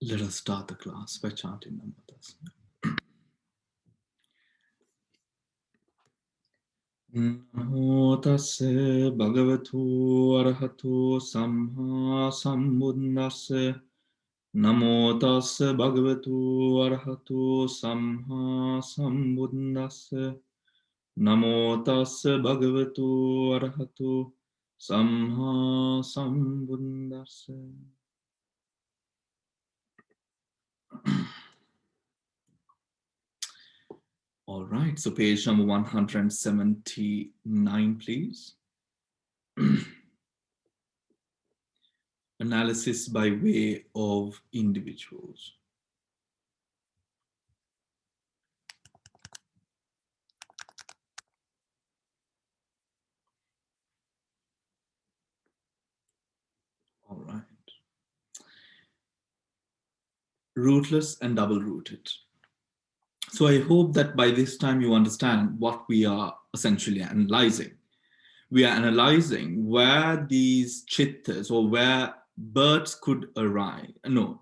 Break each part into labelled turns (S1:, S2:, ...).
S1: Let us start the class by chanting Dhamma Center. Namo tassa bhagavato arahato samma sambuddhassa. Namo tassa bhagavato arahato samma sambuddhassa. Namo tassa bhagavato arahato samma sambuddhassa. All right, so page number 179, please. Analysis by way of individuals. All right. Rootless and double-rooted. So I hope that by this time you understand what we are essentially analyzing. We are analyzing where these chittas or where births could arise,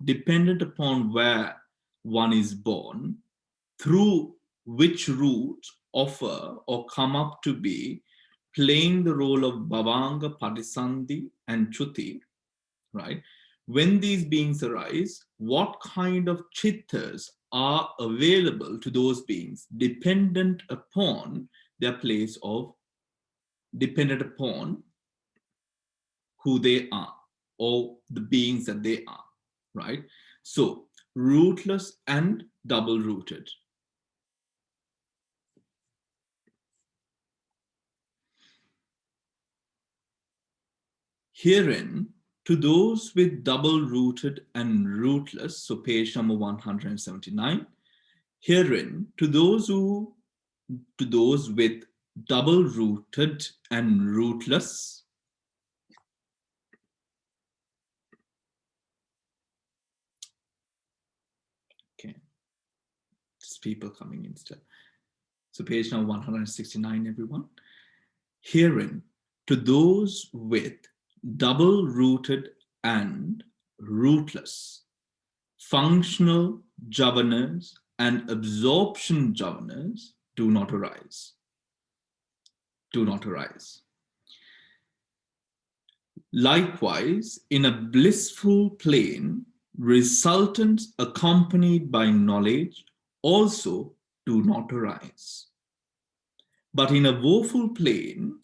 S1: dependent upon where one is born, through which root offer or come up to be playing the role of Bhavanga, Padisandhi and Chuti, right? When these beings arise, what kind of chittas are available to those beings dependent upon their place of, dependent upon who they are or the beings that they are, right? So rootless and double-rooted. Herein, to those with double-rooted and rootless, so page number 179, herein, to those with double-rooted and rootless, okay, just people coming in still. So page number 169, everyone. Herein, to those with double-rooted and rootless, functional javanas and absorption javanas do not arise. Do not arise. Likewise, in a blissful plane, resultants accompanied by knowledge also do not arise. But in a woeful plane,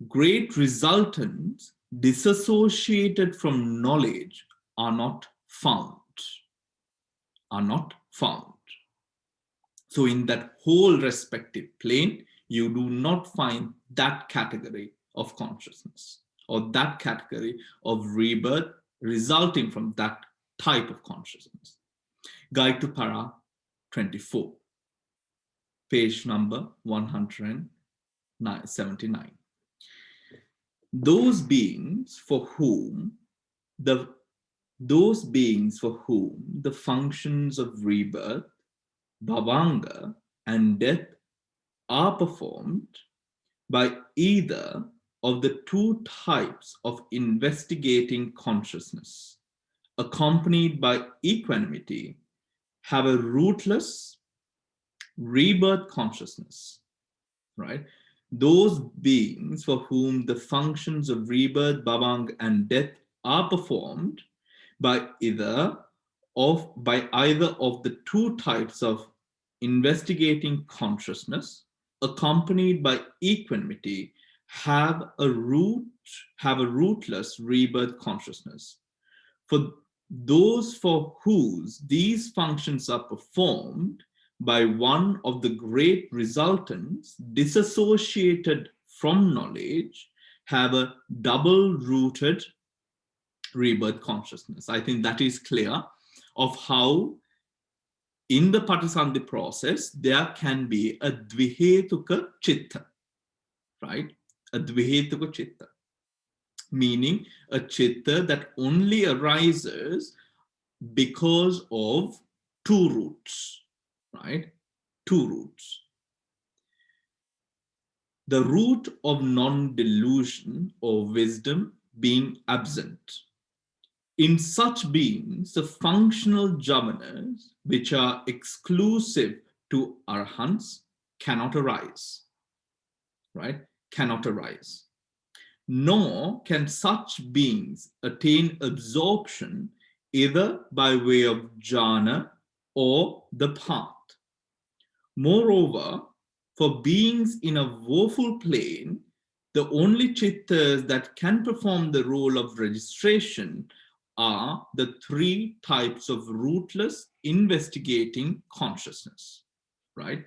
S1: great resultants disassociated from knowledge are not found. Are not found. So in that whole respective plane, you do not find that category of consciousness or that category of rebirth resulting from that type of consciousness. Guide to Para 24, page number 179. Those beings for whom the functions of rebirth, bhavanga, and death are performed by either of the two types of investigating consciousness, accompanied by equanimity, have a rootless rebirth consciousness, right? Those beings for whom the functions of rebirth, bhavanga, and death are performed by either of the two types of investigating consciousness, accompanied by equanimity, have a rootless rebirth consciousness. For those for whose these functions are performed by one of the great resultants disassociated from knowledge, have a double-rooted rebirth consciousness. I think that is clear of how in the Patisandhi process there can be a dvihetuka chitta, right? A dvihetuka chitta, meaning a chitta that only arises because of two roots, right? Two roots. The root of non-delusion or wisdom being absent, In such beings, the functional jhavanas, which are exclusive to arhants, cannot arise, right? Cannot arise. Nor can such beings attain absorption either by way of jhana or the path. Moreover, for beings in a woeful plane, the only chittas that can perform the role of registration are the three types of rootless investigating consciousness, right?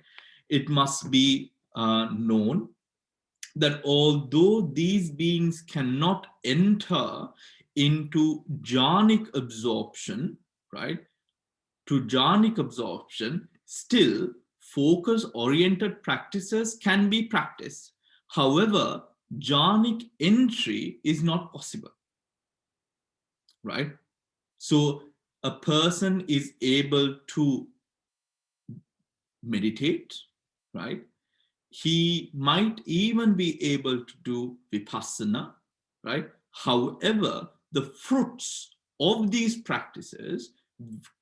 S1: It must be known that although these beings cannot enter into jhanic absorption, right? To jhanic absorption, still focus-oriented practices can be practiced. However, jhanic entry is not possible, right? So a person is able to meditate, right? He might even be able to do vipassana, right? However, the fruits of these practices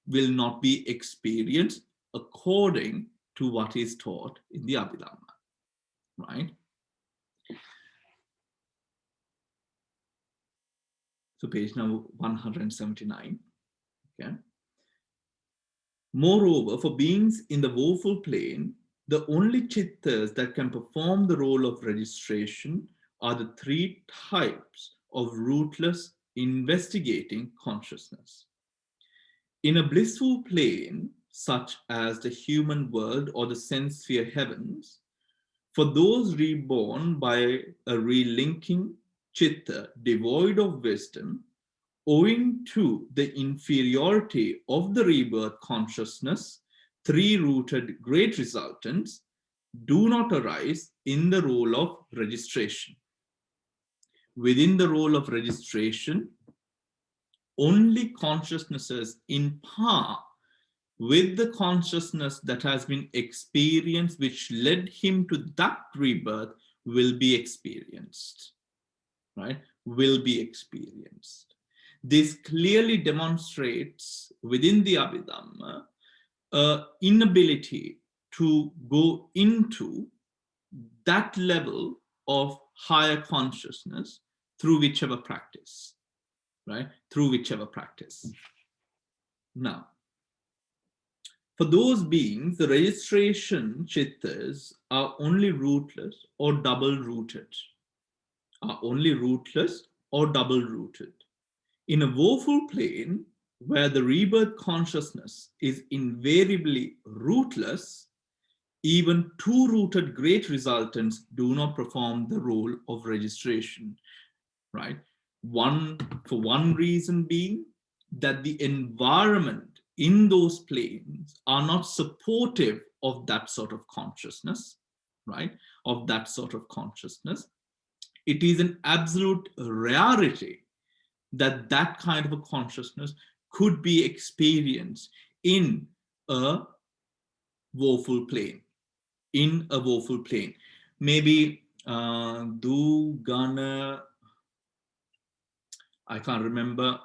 S1: will not be experienced according to what is taught in the Abhidhamma, right? So page number 179, okay? Moreover, for beings in the woeful plane, the only chittas that can perform the role of registration are the three types of rootless investigating consciousness. In a blissful plane, such as the human world or the sense sphere heavens, for those reborn by a relinking chitta devoid of wisdom, owing to the inferiority of the rebirth consciousness, three-rooted great resultants do not arise in the role of registration. Within the role of registration, only consciousnesses in par with the consciousness that has been experienced, which led him to that rebirth, will be experienced, right? Will be experienced. This clearly demonstrates within the Abhidhamma inability to go into that level of higher consciousness through whichever practice, right? Through whichever practice. Now, for those beings, the registration chittas are only rootless or double rooted, are only rootless or double rooted. In a woeful plane, where the rebirth consciousness is invariably rootless, even two-rooted great resultants do not perform the role of registration, right? For one reason being that the environment in those planes are not supportive of that sort of consciousness, right? Of that sort of consciousness. It is an absolute rarity that that kind of a consciousness could be experienced in a woeful plane, in a woeful plane. Maybe do gana, I can't remember.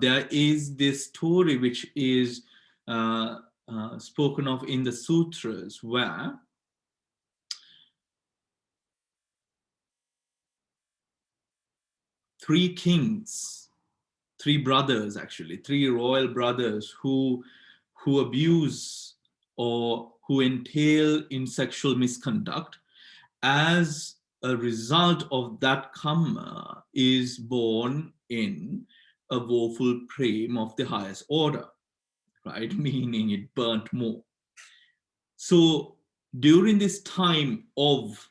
S1: There is this story which is spoken of in the sutras, where three kings, three brothers, actually, three royal brothers who abuse or who entail in sexual misconduct. As a result of that karma is born in a woeful prem of the highest order, right? Meaning it burnt more. So during this time of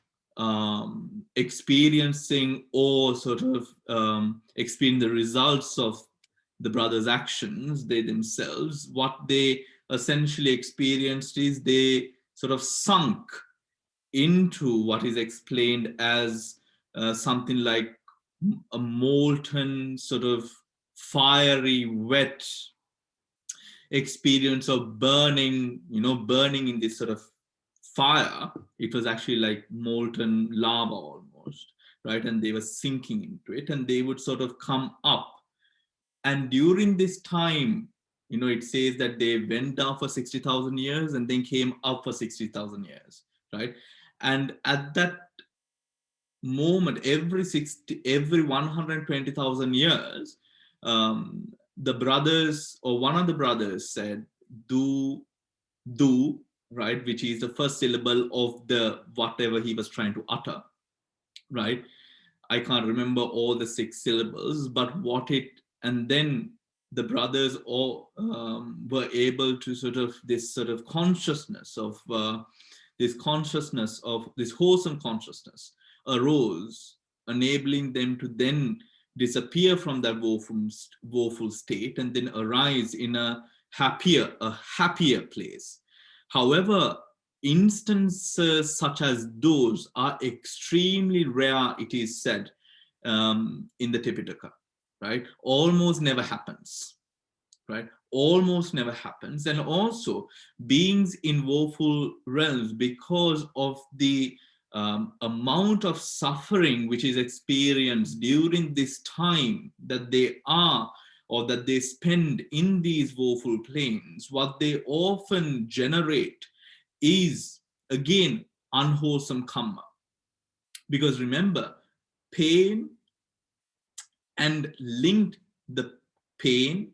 S1: experiencing or sort of experiencing the results of the brothers' actions, they themselves, what they essentially experienced is they sort of sunk into what is explained as something like a molten, sort of fiery, wet experience of burning, burning in this sort of fire. It was actually like molten lava almost, right? And they were sinking into it, and they would sort of come up And during this time, it says that they went down for 60,000 years and then came up for 60,000 years, right? And at that moment, every 120,000 years, the brothers, or one of the brothers said, do, do, right, which is the first syllable of the whatever he was trying to utter, right? I can't remember all the 6 syllables, but and then the brothers all were able to this sort of consciousness of this wholesome consciousness arose, enabling them to then disappear from that woeful state and then arise in a happier place. However, instances such as those are extremely rare, it is said, in the Tipitaka, right? Almost never happens, right? Almost never happens. And also, beings in woeful realms, because of the amount of suffering which is experienced during this time that they are, or that they spend in these woeful planes, what they often generate is, again, unwholesome karma. Because remember, pain and linked the pain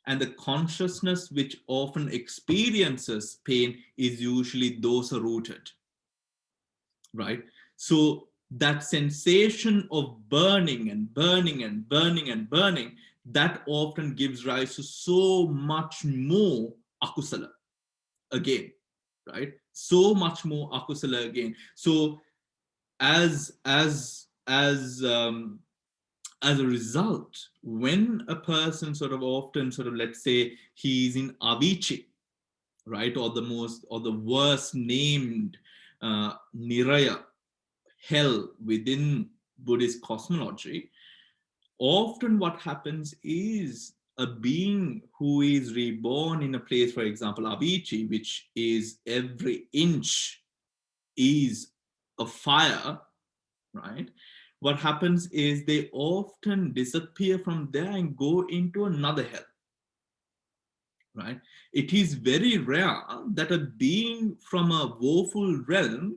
S1: and the consciousness which often experiences pain is usually dosa rooted, right? So that sensation of burning and burning and burning and burning, that often gives rise to so much more akusala again, right? So much more akusala again. So as a result, when a person often let's say he's in avicii, right, or the worst named niraya, hell, within Buddhist cosmology, often what happens is a being who is reborn in a place, for example, avicii, which is every inch is a fire, right? What happens is they often disappear from there and go into another hell, right? It is very rare that a being from a woeful realm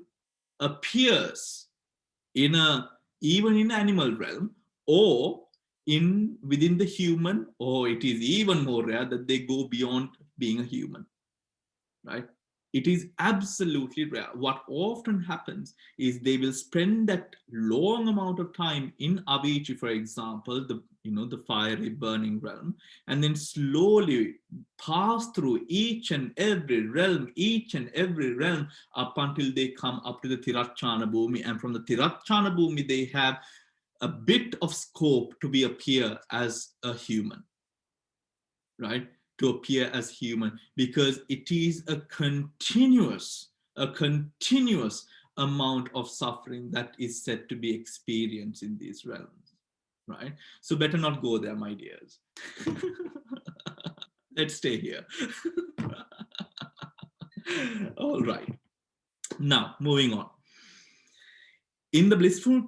S1: appears even in animal realm, or within the human, or it is even more rare that they go beyond being a human, right? It is absolutely rare. What often happens is they will spend that long amount of time in avicii, for example, the fiery burning realm, and then slowly pass through each and every realm up until they come up to the Tirachana Bhumi, and from the Tirachana Bhumi they have a bit of scope to appear as a human, right? To appear as human, because it is a continuous amount of suffering that is said to be experienced in these realms, right? So better not go there, my dears. Let's stay here. All right. Now, moving on. In a blissful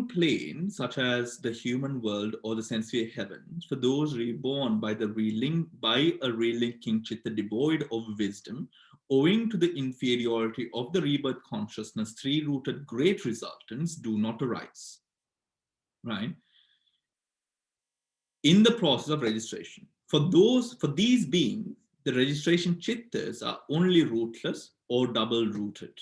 S1: plane, such as the human world or the sensory heavens, for those reborn by a relinking chitta devoid of wisdom, owing to the inferiority of the rebirth consciousness, three-rooted great resultants do not arise, right? In the process of registration, for these beings, the registration chittas are only rootless or double-rooted.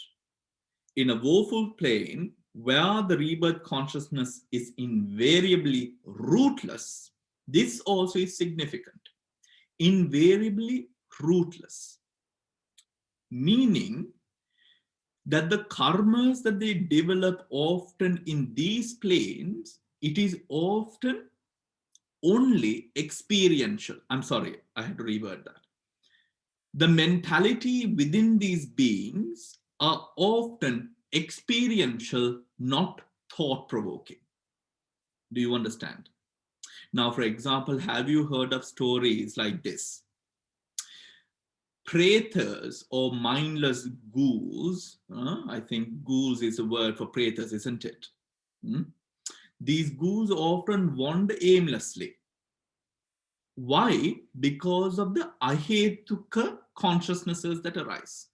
S1: In a woeful plane, where the rebirth consciousness is invariably rootless, this also is significant. Invariably rootless, meaning that the karmas that they develop often in these planes, it is often only experiential. I'm sorry, I had to reword that. The mentality within these beings are often experiential, not thought-provoking. Do you understand? Now, for example, have you heard of stories like this? Pretas, or mindless ghouls, I think ghouls is a word for pretas, isn't it? These ghouls often wander aimlessly, Why? Because of the ahetuka consciousnesses that arise.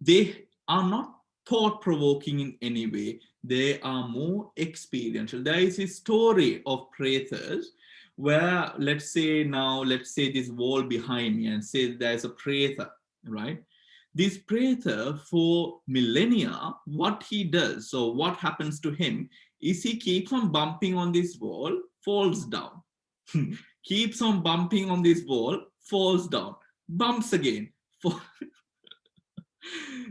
S1: They are not thought-provoking in any way. They are more experiential. There is a story of pretas where, let's say this wall behind me, and say there's a preta, right? This preta, for millennia, what he does, so what happens to him, is he keeps on bumping on this wall, falls down. Keeps on bumping on this wall, falls down, bumps again,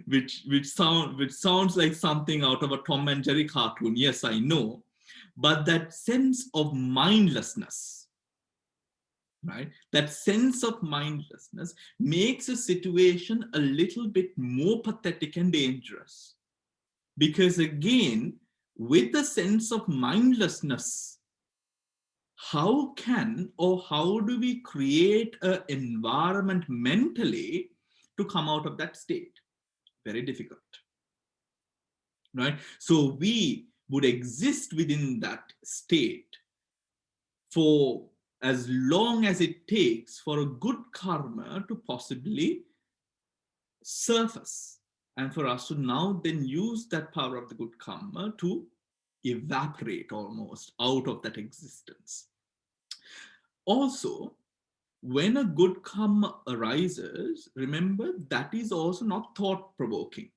S1: which sounds like something out of a Tom and Jerry cartoon. Yes, I know, but that sense of mindlessness, right? That sense of mindlessness makes a situation a little bit more pathetic and dangerous, because again, with the sense of mindlessness, how do we create an environment mentally to come out of that state? Very difficult, right? So we would exist within that state for as long as it takes for a good karma to possibly surface, and for us to now then use that power of the good karma to evaporate almost out of that existence. Also, when a good karma arises, remember that is also not thought-provoking.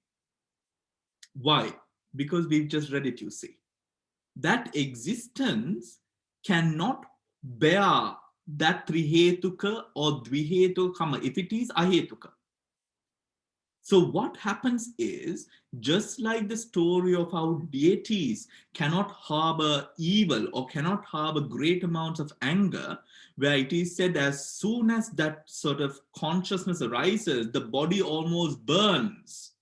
S1: Why? Because we've just read it, you see. That existence cannot bear that trihetuka or dvihetuka karma if it is ahetuka. So what happens is, just like the story of how deities cannot harbor evil or cannot harbor great amounts of anger, where it is said as soon as that sort of consciousness arises, the body almost burns,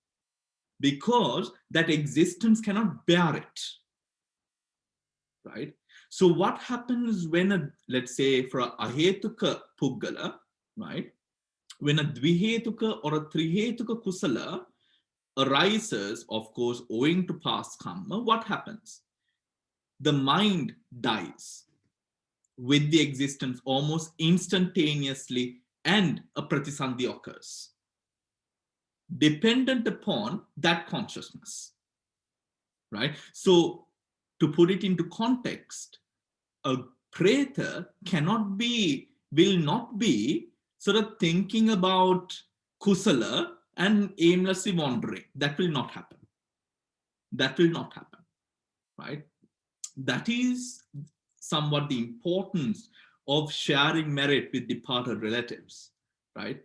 S1: because that existence cannot bear it, right? So what happens when let's say for a ahetuka puggala, right? When a dvihetuka or a trihetuka kusala arises, of course, owing to past karma, what happens? The mind dies with the existence almost instantaneously, and a pratisandhi occurs, dependent upon that consciousness, right? So to put it into context, a preta will not be sort of thinking about kusala and aimlessly wandering. That will not happen. That will not happen, right? That is somewhat the importance of sharing merit with departed relatives, right?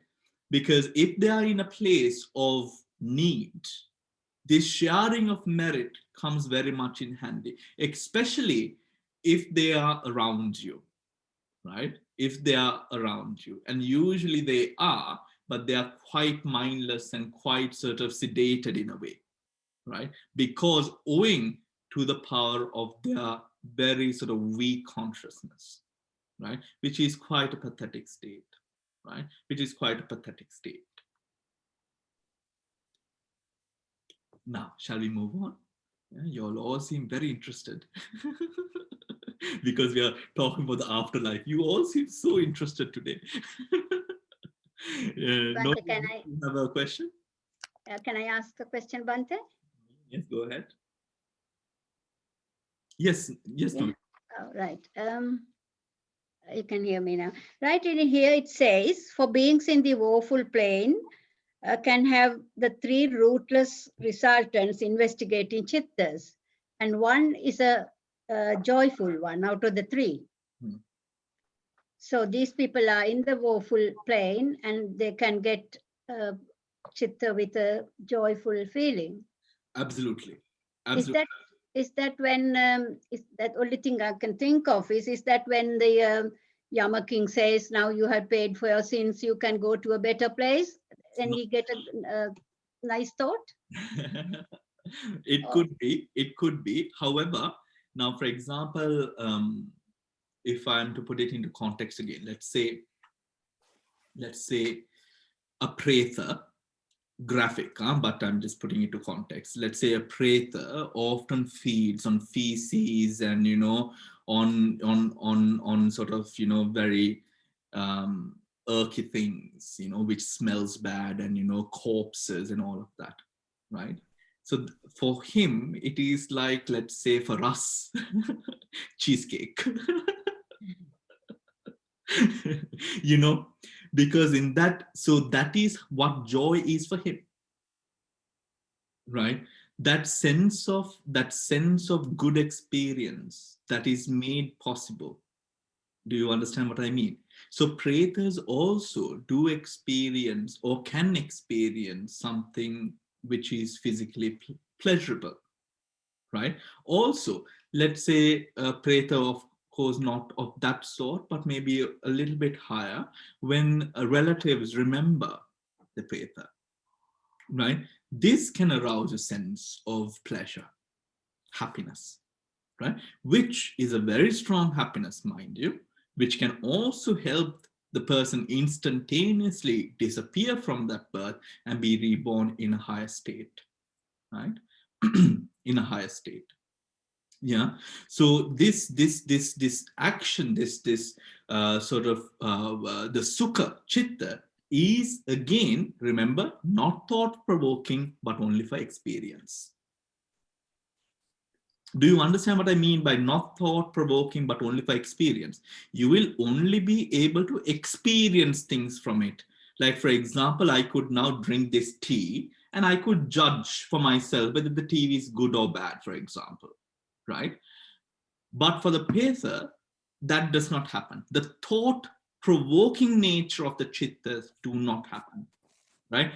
S1: Because if they are in a place of need, this sharing of merit comes very much in handy, especially if they are around you, right? If they are around you, and usually they are, but they are quite mindless and quite sort of sedated in a way, right? Because owing to the power of their very sort of weak consciousness, right? Which is quite a pathetic state, right? Which is quite a pathetic state. Now, shall we move on? Yeah, you all seem very interested because we are talking about the afterlife. You all seem so interested today. No, you have a question?
S2: Can I ask a question, Bhante?
S1: Yes, go ahead. Yes, yes,
S2: yeah.
S1: No.
S2: Oh, right. You can hear me now. Right in here it says, for beings in the woeful plane can have the three rootless resultants investigating chittas, and one is a joyful one out of the three. So these people are in the woeful plane and they can get chitta with a joyful feeling.
S1: Absolutely. Absolutely.
S2: Is that when, is that only thing I can think of is that when the Yama King says, now you have paid for your sins, you can go to a better place, then he get a nice thought?
S1: It could be. However, now, for example, if I'm to put it into context again, let's say a preta, graphic, but I'm just putting it to context. Let's say a preta often feeds on feces and, on sort of, you know, very irky things, you know, which smells bad, and, you know, corpses and all of that, right? So for him, it is like, let's say for us, cheesecake. You know, because in that, so that is what joy is for him, right? That sense of good experience that is made possible. Do you understand what I mean? So pretas also do experience or can experience something which is physically pleasurable, right? Also, let's say a preta, of course, not of that sort, but maybe a little bit higher, when relatives remember the preta, right? This can arouse a sense of pleasure, happiness, right? Which is a very strong happiness, mind you, which can also help the person instantaneously disappear from that birth and be reborn in a higher state, right? In a higher state. Yeah. So this action, this sort of the sukha chitta is, again, remember, not thought provoking, but only for experience. Do you understand what I mean by not thought provoking, but only for experience? You will only be able to experience things from it. Like, for example, I could now drink this tea and I could judge for myself whether the tea is good or bad, for example, right? But for the Petha, that does not happen. The thought-provoking nature of the chittas do not happen, right?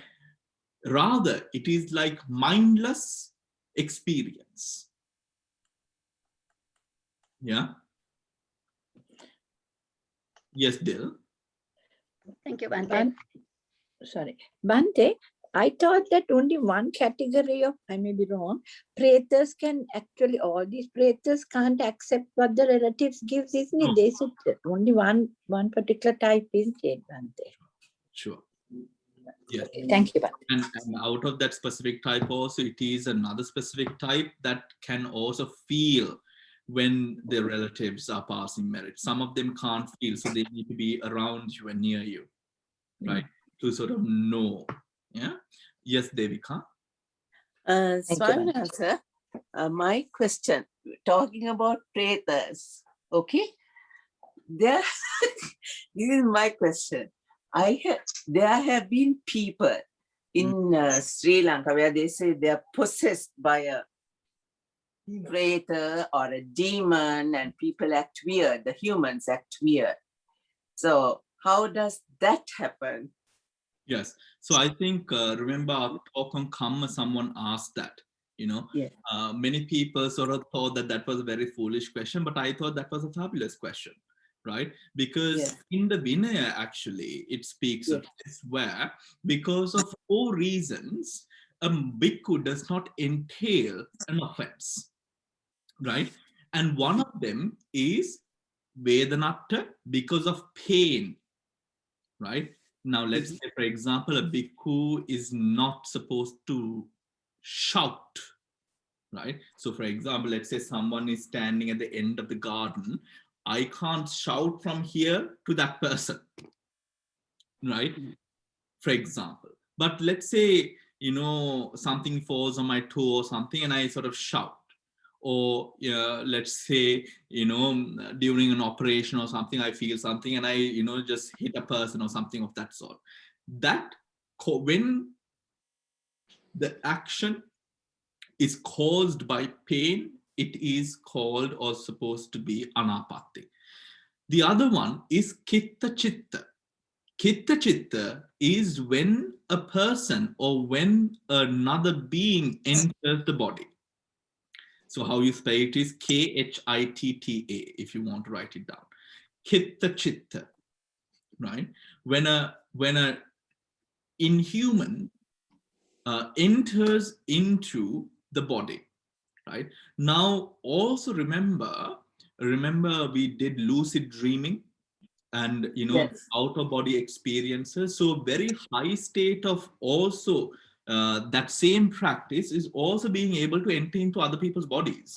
S1: Rather, it is like mindless experience. Yeah. Yes, Dil.
S2: Thank you, Bhante.
S3: Sorry, Bhante, I thought that only one category of, I may be wrong, pretas can actually, all these pretas can't accept what the relatives gives, isn't it?
S1: No.
S3: They said only one particular type, isn't it, Bhante?
S1: Sure. Yes.
S3: Thank you, Bhante.
S1: And out of that specific type also, it is another specific type that can also feel when their relatives are passing merit. Some of them can't feel, so they need to be around you and near you, right? To sort of know. Yeah. Yes, Devika.
S4: Swaminatha, my question, talking about pretas, okay? There, this is my question. There have been people in Sri Lanka where they say they are possessed by a preta or a demon, and people act weird, the humans act weird. So how does that happen?
S1: Yes. So I think, remember our talk on karma, someone asked that, you know.
S3: Yeah.
S1: Many people sort of thought that that was a very foolish question, but I thought that was a fabulous question, right? Because in the Vinaya, actually, it speaks of this, where because of 4 reasons, a bhikkhu does not entail an offense, right? And one of them is Vedanatta, because of pain, right? Now, let's say, for example, a bhikkhu is not supposed to shout, right? So, for example, let's say someone is standing at the end of the garden. I can't shout from here to that person, right? For example. But let's say, you know, something falls on my toe or something, and I sort of shout. Or let's say, you know, during an operation or something, I feel something and I, you know, just hit a person or something of that sort. That, when the action is caused by pain, it is called or supposed to be anapatti. The other one is kitta chitta. Kitta chitta is when a person or when another being enters the body. So how you spell it is Khitta, if you want to write it down. Kitta chitta, right? When a inhuman enters into the body, right? Now, also remember we did lucid dreaming and, you know, out of body experiences. So very high state of also that same practice is also being able to enter into other people's bodies,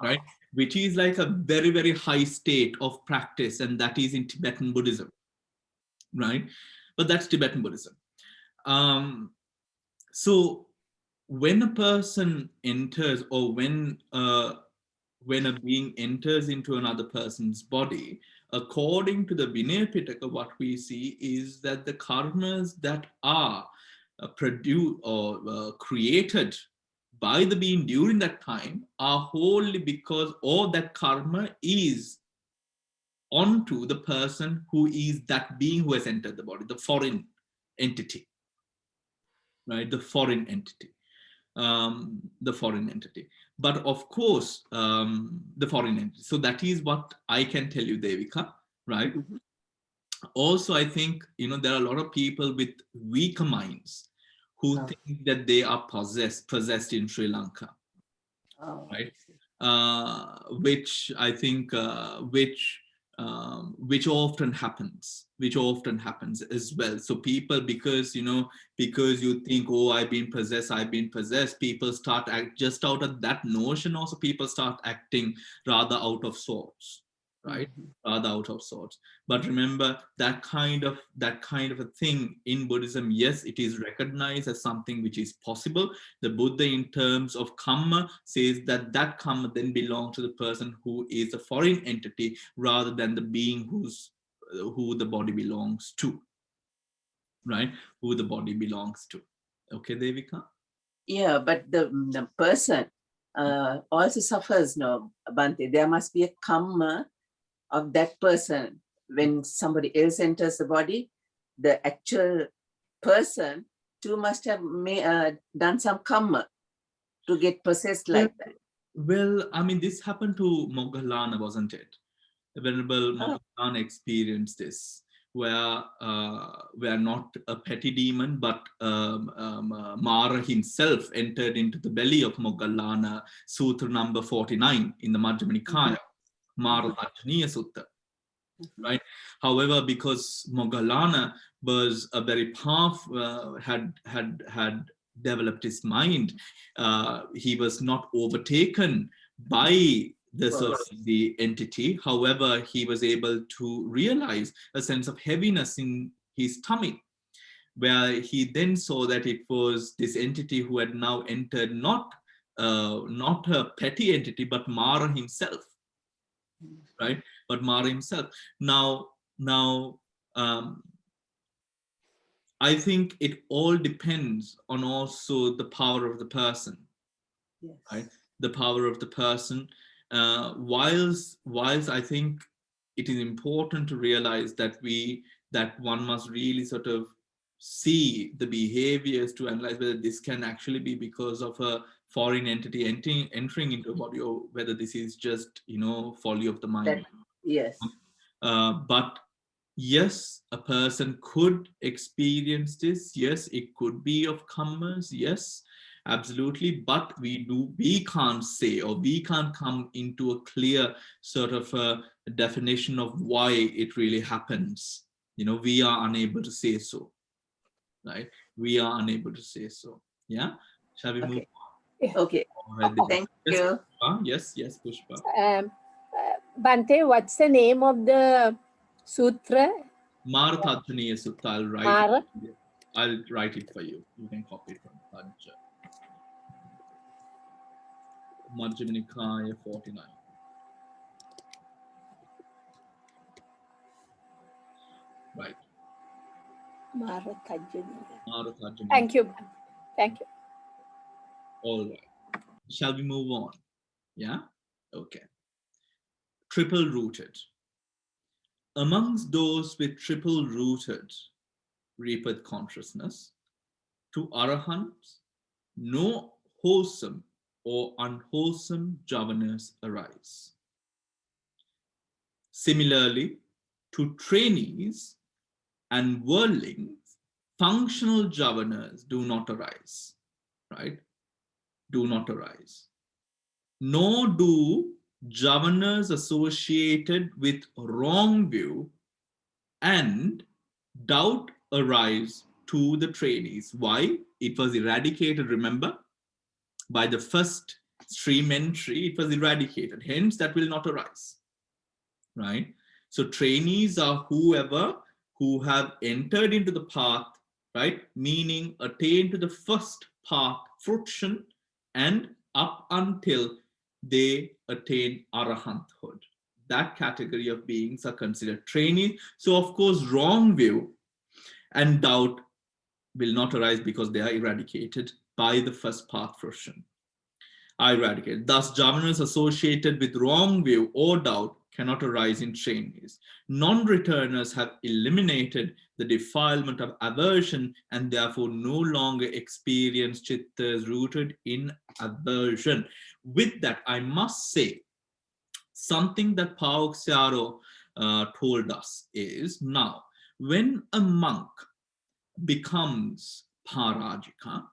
S1: right? Which is like a very, very high state of practice, and that is in Tibetan Buddhism, right? But that's Tibetan Buddhism. So when a person enters, or when a being enters into another person's body, according to the Vinaya Pitaka, what we see is that the karmas that are produced or created by the being during that time are wholly because all that karma is onto the person who is that being who has entered the body, the foreign entity, right? The foreign entity. The foreign entity. But of course, the foreign entity. So that is what I can tell you, Devika, right?
S4: Mhm.
S1: Also, I think, there are a lot of people with weaker minds who
S4: Oh.
S1: think that they are possessed in Sri Lanka,
S4: Oh,
S1: right?
S4: I see.
S1: Which I think, which often happens as well. So people, because you think, oh, I've been possessed, people start just out of that notion. Also, people start acting rather out of sorts, right?
S4: Mhm.
S1: Rather out of sorts. But remember, that kind of a thing in Buddhism, yes, it is recognized as something which is possible. The Buddha, in terms of karma, says that karma then belongs to the person who is a foreign entity rather than the being who the body belongs to, right? Who the body belongs to. Okay, Devika?
S4: Yeah, but the person also suffers, no, Bhante. There must be a karma of that person. When somebody else enters the body, the actual person too must have done some karma to get possessed like that.
S1: Well, I mean, this happened to Moggallana, wasn't it? Venerable Moggallana experienced this, where not a petty demon, but Mara himself entered into the belly of Moggallana, Sutra number 49 in the Majjhima Nikaya, Mara Tajaniya Sutta. Right. However, because Moggallana was a very powerful, had developed his mind, he was not overtaken by the entity. However, he was able to realize a sense of heaviness in his tummy, where he then saw that it was this entity who had now entered, not a petty entity, but Mara himself. Right, but Mara himself. Now, I think it all depends on also the power of the person.
S4: Yes.
S1: Right, the power of the person. Whilst I think it is important to realize that one must really sort of see the behaviors to analyze whether this can actually be because of a foreign entity entering into a body, or whether this is just folly of the mind.
S4: Yes.
S1: But yes, a person could experience this. Yes, it could be of karmas. Yes, absolutely. But we can't say, or we can't come into a clear sort of a definition of why it really happens. We are unable to say so, right? We are unable to say so. Yeah. Shall we move
S4: Okay. Okay.
S1: on?
S4: Thank
S1: Yes,
S4: you.
S1: Pushpa. Yes, Pushpa.
S3: Bhante, what's the name of the sutra?
S1: Mara Tajaniya Sutta. I'll write it for you. You can copy it from Tajja. Majjhima Nikaya 49. Right.
S3: Mara Tajaniya.
S1: Mara Tajaniya.
S3: Thank you. Thank you.
S1: All right. Shall we move on? Yeah? Okay. Triple rooted. Amongst those with triple rooted Repad consciousness, to Arahants, no wholesome or unwholesome javanas arise. Similarly, to trainees and worldlings, functional javanas do not arise, right? Do not arise. Nor do javanas associated with wrong view and doubt arise to the trainees. Why? It was eradicated, remember, by the first stream entry, it was eradicated. Hence, that will not arise, right? So trainees are whoever who have entered into the path, right? Meaning attained to the first path fruition and up until they attain arahanthood. That category of beings are considered trainees. So of course, wrong view and doubt will not arise because they are eradicated by the first path fruition. Eradicated. Thus, jhanas associated with wrong view or doubt cannot arise in trainees. Non-returners have eliminated the defilement of aversion and therefore no longer experience chittas rooted in aversion. With that, I must say something that Paoxyaro told us is, now, when a monk becomes parajika,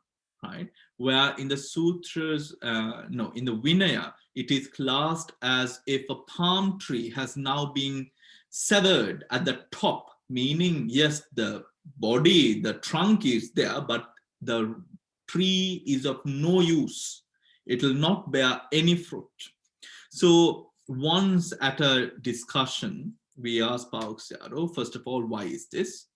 S1: right, where in the sutras, no, in the Vinaya, it is classed as if a palm tree has now been severed at the top, meaning, yes, the body, the trunk is there, but the tree is of no use. It will not bear any fruit. So once at a discussion, we asked Paoxyaro, first of all, why is this?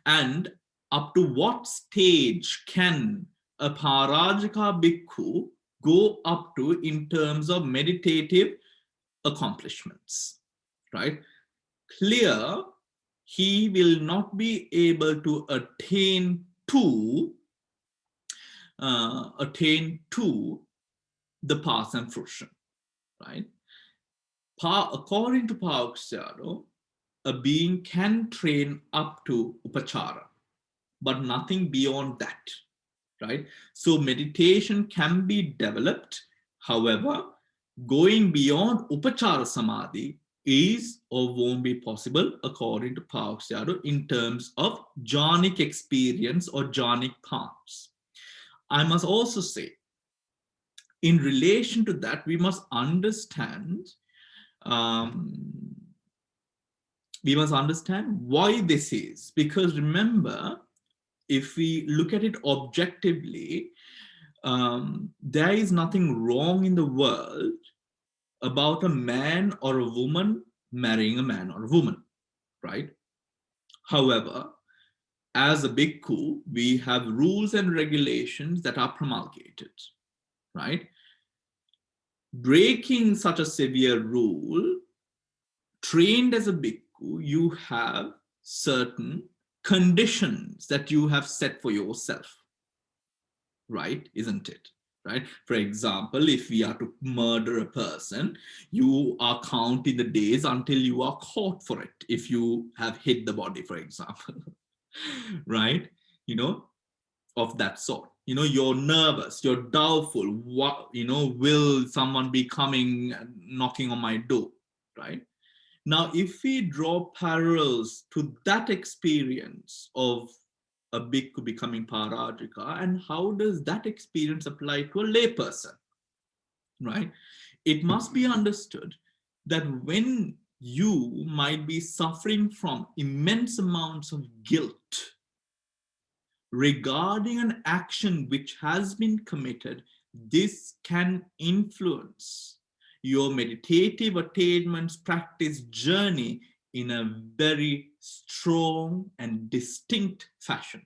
S1: And up to what stage can a parajika bhikkhu go up to in terms of meditative accomplishments, right? Clear, he will not be able to attain to the path and fruition, right? According to Paoxyaro, a being can train up to upachara, but nothing beyond that, right? So meditation can be developed. However, going beyond upachara samadhi is or won't be possible according to Paoxyaro in terms of jhanic experience or jhanic paths. I must also say, in relation to that, we must understand why this is. Because remember, if we look at it objectively, there is nothing wrong in the world about a man or a woman marrying a man or a woman, right? However, as a bhikkhu, we have rules and regulations that are promulgated, right? Breaking such a severe rule, trained as a bhikkhu, you have certain conditions that you have set for yourself, right? Isn't it? Right? For example, if we are to murder a person, you are counting the days until you are caught for it. If you have hid the body, for example, right? You know, of that sort. You know, you're nervous, you're doubtful. What, you know, will someone be coming, knocking on my door, right? Now, if we draw parallels to that experience of a bhikkhu becoming parajika, and how does that experience apply to a layperson, right? It must be understood that when you might be suffering from immense amounts of guilt regarding an action which has been committed, this can influence your meditative attainments practice journey in a very strong and distinct fashion.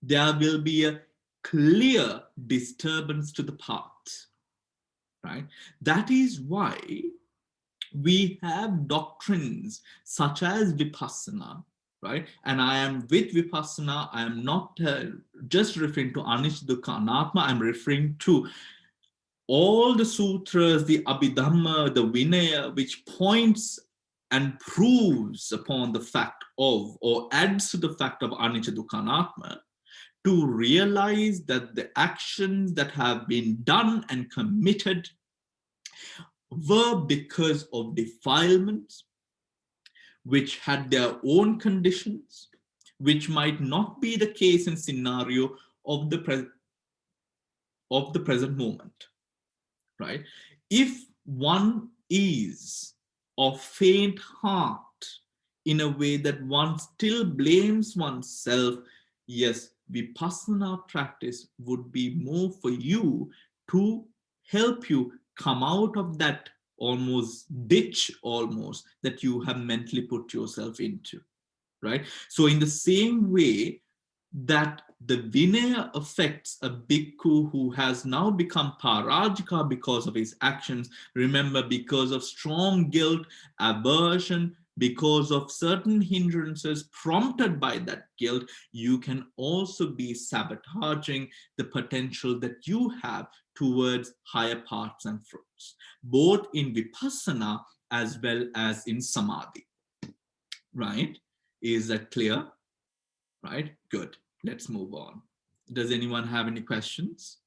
S1: There will be a clear disturbance to the path, right? That is why we have doctrines such as Vipassana, right? And I am with Vipassana, I am not just referring to Anicca Dukkha Anatma, I'm referring to all the sutras, the Abhidhamma, the Vinaya, which points and proves upon the fact of, or adds to the fact of Anicca Dukkha Anatma, to realize that the actions that have been done and committed were because of defilements, which had their own conditions, which might not be the case in scenario of the present moment, right? If one is of faint heart in a way that one still blames oneself, yes, Vipassana practice would be more for you to help you come out of that almost ditch almost that you have mentally put yourself into, right? So in the same way that the Vinaya affects a bhikkhu who has now become parajika because of his actions, remember, because of strong guilt, aversion, because of certain hindrances prompted by that guilt, you can also be sabotaging the potential that you have towards higher paths and fruits, both in Vipassana as well as in Samadhi, right? Is that clear? Right? Good. Let's move on. Does anyone have any questions?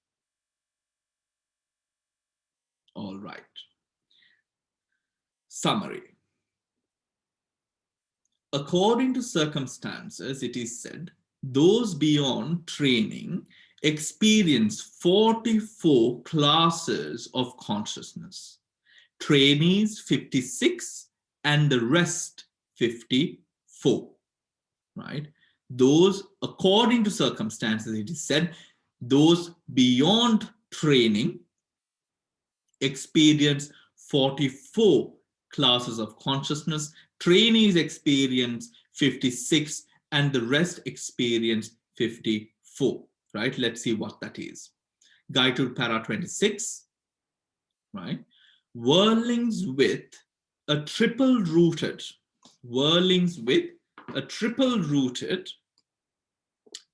S1: All right. Summary. According to circumstances, it is said, those beyond training experience 44 classes of consciousness. Trainees 56 and the rest 54, right? Those, according to circumstances, it is said, those beyond training experience 44 classes of consciousness, trainees experience 56, and the rest experience 54, right? Let's see what that is. Guide to para 26, right? Whirlings with a triple-rooted,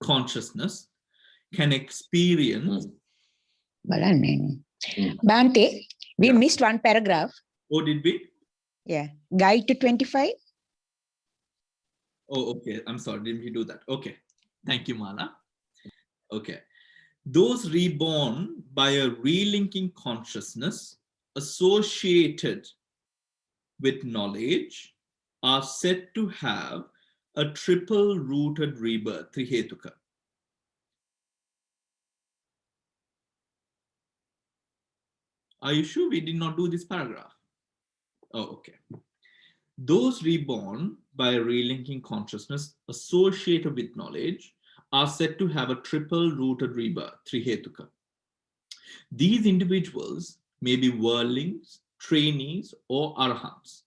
S1: consciousness can experience.
S5: Bhante, we missed one paragraph.
S1: Oh, did we?
S5: Yeah. Guide to 25.
S1: Oh, okay. I'm sorry. Didn't we do that? Okay. Thank you, Mala. Okay. Those reborn by a relinking consciousness associated with knowledge are said to have a triple-rooted rebirth, trihetuka. Are you sure we did not do this paragraph? Oh, okay. Those reborn by a relinking consciousness associated with knowledge are said to have a triple-rooted rebirth, trihetuka. These individuals may be whirlings, trainees, or arhants,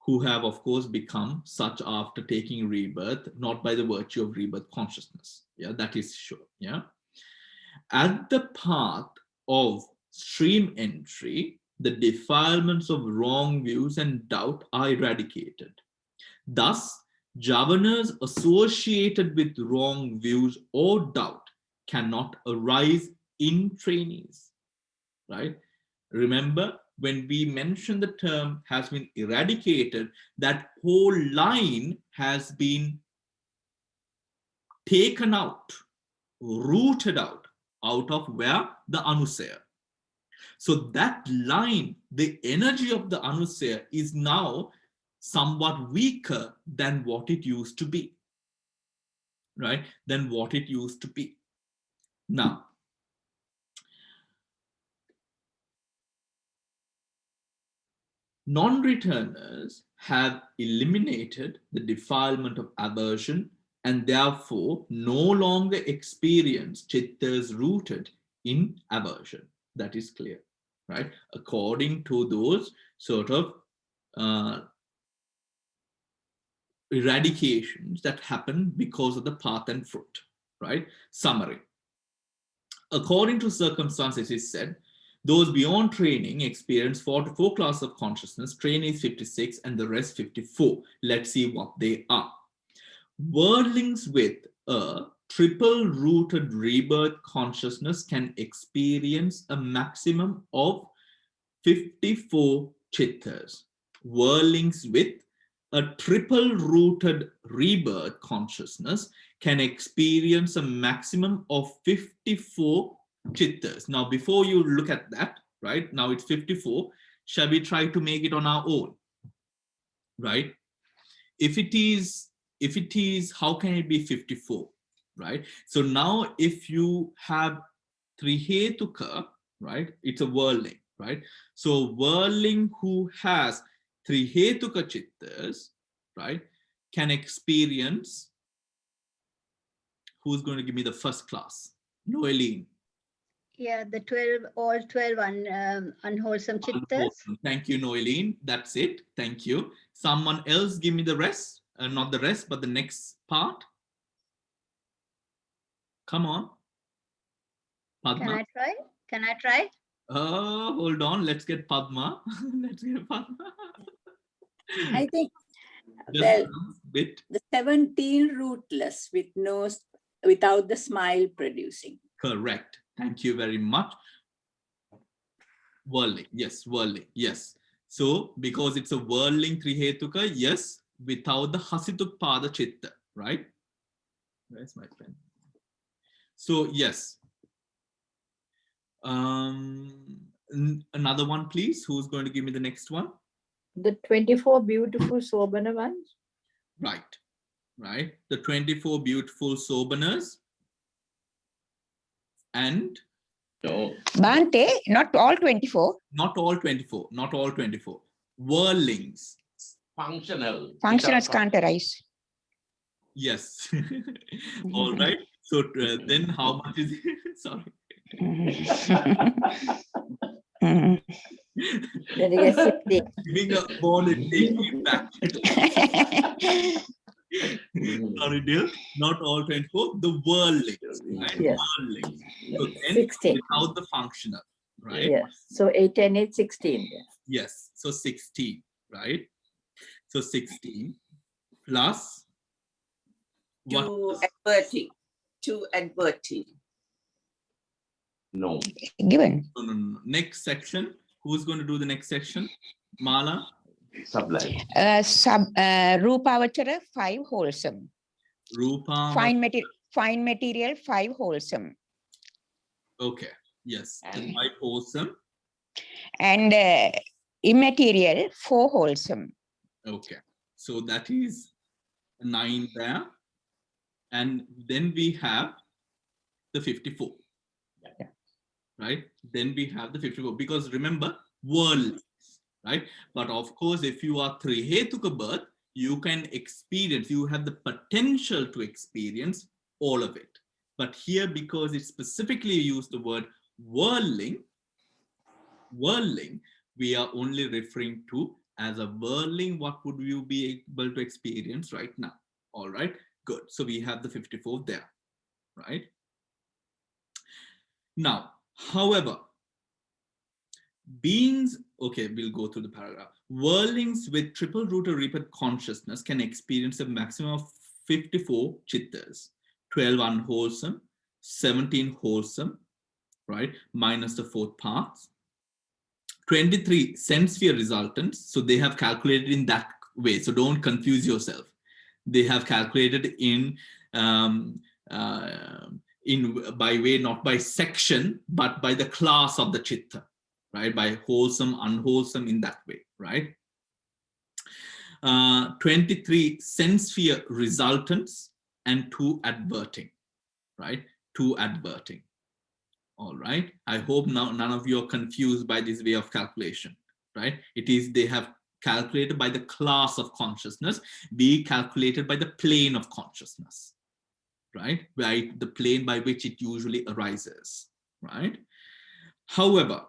S1: who have, of course, become such after taking rebirth, not by the virtue of rebirth consciousness. Yeah, that is sure. Yeah. At the path of stream entry, the defilements of wrong views and doubt are eradicated. Thus, javanas associated with wrong views or doubt cannot arise in trainees, right? Remember, when we mention the term has been eradicated, that whole line has been taken out, rooted out of where? The anusaya. So that line, the energy of the anusaya is now somewhat weaker than what it used to be, right? Than what it used to be. Now, non-returners have eliminated the defilement of aversion and therefore no longer experience chittas rooted in aversion. That is clear, right? According to those sort of eradications that happen because of the path and fruit, right? Summary. According to circumstances, it is said, those beyond training experience 44 classes of consciousness, trainees 56, and the rest 54. Let's see what they are. Whirlings with a triple-rooted rebirth consciousness can experience a maximum of 54 chittas. Whirlings with a triple-rooted rebirth consciousness can experience a maximum of 54 chittas. Now, before you look at that, right, now it's 54, shall we try to make it on our own, right? If it is, how can it be 54, right? So now if you have trihetuka, right, it's a whirling, right? So whirling who has trihetuka chittas, right, can experience who's going to give me the first class? Noeline.
S2: Yeah, the 12, all 12 unwholesome chittas.
S1: Unwholesome. Thank you, Noeline. That's it. Thank you. Someone else give me the rest. Not the rest, but the next part. Come on. Padma.
S2: Can I try? Can I try?
S1: Hold on. Let's get Padma. Let's get Padma.
S3: I think,
S1: Just
S3: well,
S1: a bit.
S3: the 17 rootless with no, without the smile producing.
S1: Correct. Thank you very much. Whirling. Yes, whirling. Yes. So, because it's a whirling trihetuka, yes, without the hasitukpada chitta, right? Where's my pen? So, yes. Another one, please. Who's going to give me the next one?
S3: The 24 beautiful Sobhana ones.
S1: Right. Right. The 24 beautiful Sobhanas. And
S5: No. Bhante, not all 24.
S1: not all 24. Not all 24. Whirlings.
S6: Functional.
S5: Functionals can't arise.
S1: Yes. All right. So then how much is it? Sorry.
S3: Then you get 60.
S1: Giving a ball and taking it back. Sorry, dear. Not all 24. The whirlings. Right?
S3: Yes.
S1: Whirlings. So then
S3: 16.
S1: without the functional. Right?
S3: Yes. So 8 and 8, 16.
S1: Yes. So 16. Right? So 16 plus what?
S4: To adverting. To adverting.
S6: No.
S5: Given.
S1: No. Next section. Who's going to do the next section? Mala?
S6: Sublime.
S5: Rupavachara, 5 wholesome.
S1: Rupa?
S5: Fine material, 5 wholesome.
S1: Okay. Yes.
S6: And-
S1: 5 wholesome.
S5: And immaterial, 4 wholesome.
S1: Okay. So that is 9 there. And then we have the 54.
S5: Yeah.
S1: Right? Then we have the 54. Because remember, whirlings, right? But of course, if you are trihetuka birth, you can experience, you have the potential to experience all of it. But here, because it specifically used the word whirling, we are only referring to as a whirling, what would you be able to experience right now? All right, good. So we have the 54 there, right? Now, however, beings, okay, we'll go through the paragraph. Whirlings with triple root or repeat consciousness can experience a maximum of 54 chittas, 12 unwholesome, 17 wholesome, right? Minus the 4th parts. 23 sense sphere resultants. So they have calculated in that way. So don't confuse yourself. They have calculated in by way, not by section, but by the class of the chitta, right? By wholesome, unwholesome in that way, right? 23 sense sphere resultants and 2 adverting, right? 2 adverting. All right. I hope now none of you are confused by this way of calculation, right? It is they have calculated by the class of consciousness, be calculated by the plane of consciousness, right? Right, the plane by which it usually arises, right? However,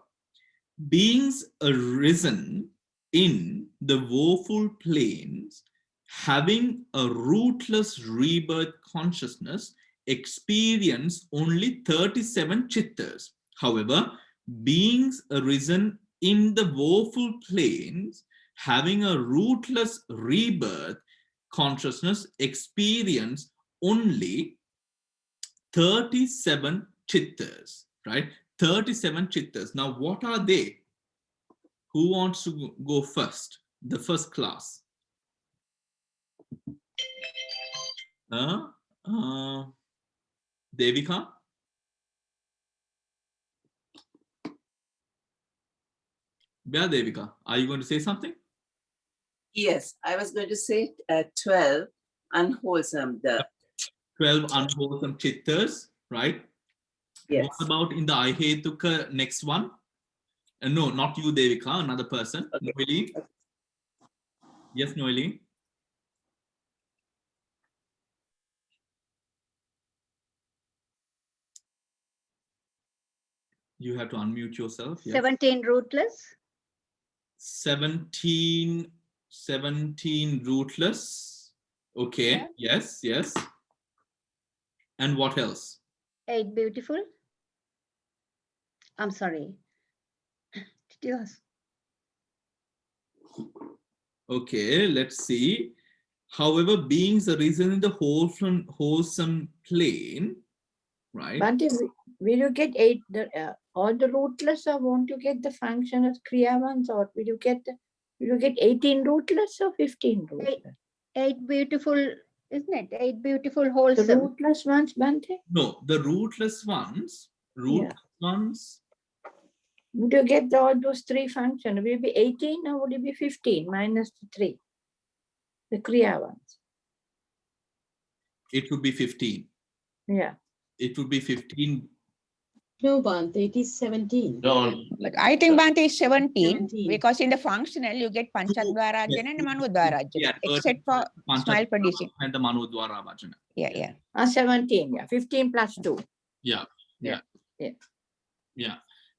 S1: beings arisen in the woeful planes, having a rootless rebirth consciousness, experience only 37 chittas. However, beings arisen in the woeful planes, having a rootless rebirth consciousness, experience only 37 chittas, right? 37 chittas. Now, what are they? Who wants to go first? The first class. Devika? Yeah, Devika, are you going to say something?
S4: Yes, I was going to say 12 unwholesome. The
S1: 12 unwholesome chittas, right?
S4: yes.
S1: What about in the Aihetuka next one? No, not you, Devika, another person.
S4: Okay.
S1: Noeli? Yes, Noeli? You have to unmute yourself. Yes.
S2: 17 rootless.
S1: 17 rootless. Okay.
S2: Yeah.
S1: Yes. Yes. And what else?
S2: 8 beautiful. I'm sorry. Did you ask?
S1: Okay. Let's see. However, beings arisen in the wholesome plane, right?
S3: Bhante, will you get all the rootless, or won't you get the functional kriya ones, or will you get 18 rootless or 15 rootless?
S2: 8 beautiful, isn't it? 8 beautiful
S3: The
S2: wholesome.
S3: rootless ones, Bhante?
S1: No, the rootless ones.
S3: Yeah.
S1: Ones.
S3: Would you get all those 3 functions? Will it be 18 or would it be 15 minus the 3? The kriya ones.
S1: It would be 15.
S3: Yeah.
S1: It would be 15.
S7: No, Bhante, it is 17.
S6: Don't.
S5: Like, I think Bhante is 17,
S7: 17.
S5: because in the functional you get Panchadvarajana and Manudvarajana, except for smile producing.
S1: And the Manudvara Vajana.
S5: Yeah.
S3: 17, yeah. 15 plus 2.
S1: Yeah.
S3: Yeah.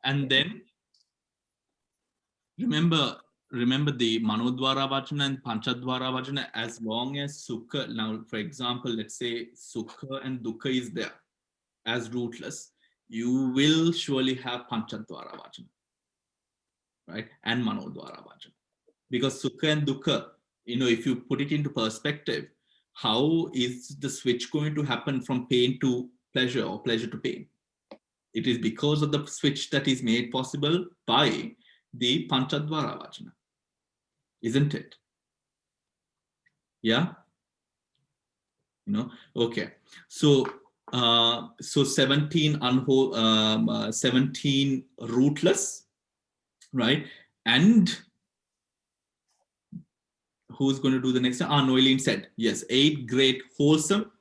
S1: And then remember the Manodvara Vajana and Panchadvara Vajana, as long as Sukha, now for example, let's say Sukha and Dukkha is there as rootless, you will surely have Panchadvara Vajana, right? And Manodvara Vajana. Because Sukha and Dukkha, if you put it into perspective, how is the switch going to happen from pain to pleasure or pleasure to pain? It is because of the switch that is made possible by the Panchadvara Vajana, isn't it? Yeah. Okay. So 17 17 rootless, right? And who's going to do the next one? Noeline said yes. 8 great wholesome,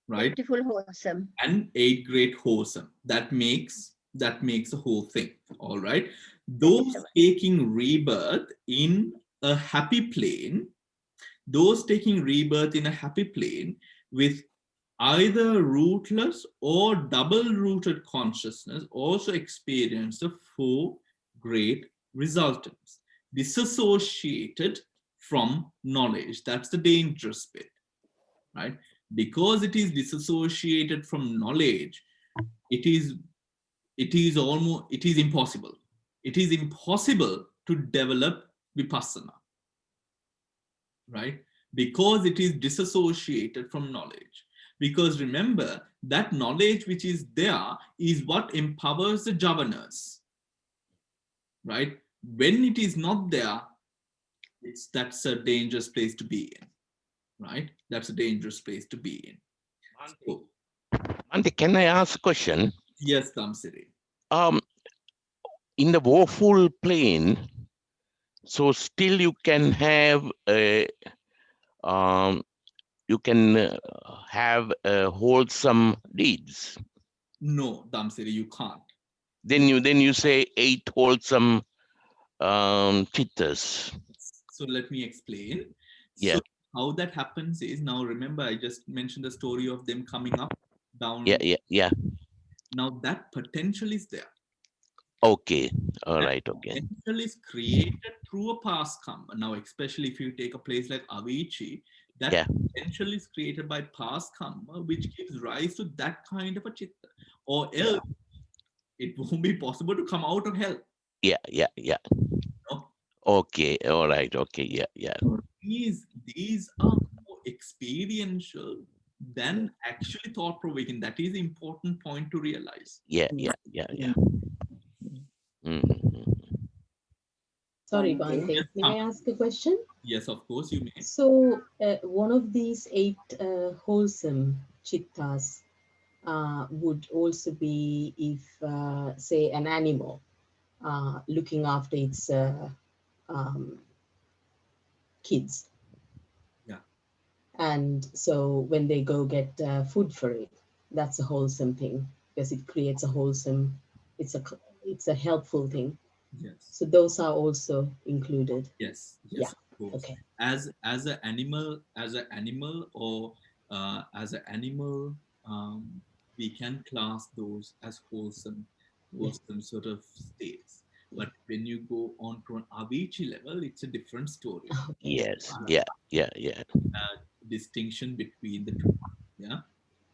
S1: right?
S2: Beautiful wholesome.
S1: And 8 great wholesome. That makes the whole thing. All right. Those taking rebirth in a happy plane, with either rootless or double-rooted consciousness also experience the 4 great resultants, disassociated from knowledge. That's the dangerous bit, right? Because it is disassociated from knowledge, it is impossible. It is impossible to develop vipassana, right? Because it is disassociated from knowledge. Because remember, that knowledge which is there is what empowers the javanas, right? When it is not there, that's a dangerous place to be in, right? That's a dangerous place to be in. So,
S6: Bhante, can I ask a question?
S1: yes, Dhamsiri.
S6: In the woeful plane, so still you can have wholesome deeds.
S1: No, Dhamsiri, you can't.
S6: Then you say 8 wholesome chittas.
S1: So let me explain.
S6: Yeah.
S1: So how that happens is, now remember, I just mentioned the story of them coming up, down.
S6: Yeah.
S1: Now that potential is there.
S6: Okay. All
S1: That
S6: right. Okay.
S1: potential is created through a past karma. Now, especially if you take a place like Avicii, that potential is created by past karma, which gives rise to that kind of a chitta. Or else, it won't be possible to come out of hell.
S6: Yeah.
S1: No?
S6: Okay. All right. Okay. Yeah.
S1: These are more experiential than actually thought-provoking. That is the important point to realize.
S6: Yeah.
S7: Sorry, Bhante.
S1: Yes,
S7: May I ask a question?
S1: Yes, of course, you may.
S7: So, one of these 8 wholesome chittas would also be if, say, an animal looking after its kids.
S1: Yeah.
S7: And so when they go get food for it, that's a wholesome thing because it creates a wholesome, it's a helpful thing.
S1: Yes.
S7: So those are also included.
S1: Yes.
S7: Yeah.
S1: Of course.
S7: Okay.
S1: As an animal, we can class those as wholesome. or some sort of states. But when you go on to an Avicii level, it's a different story.
S6: Yes. Yeah. Yeah. Yeah.
S1: Distinction between the two. Yeah.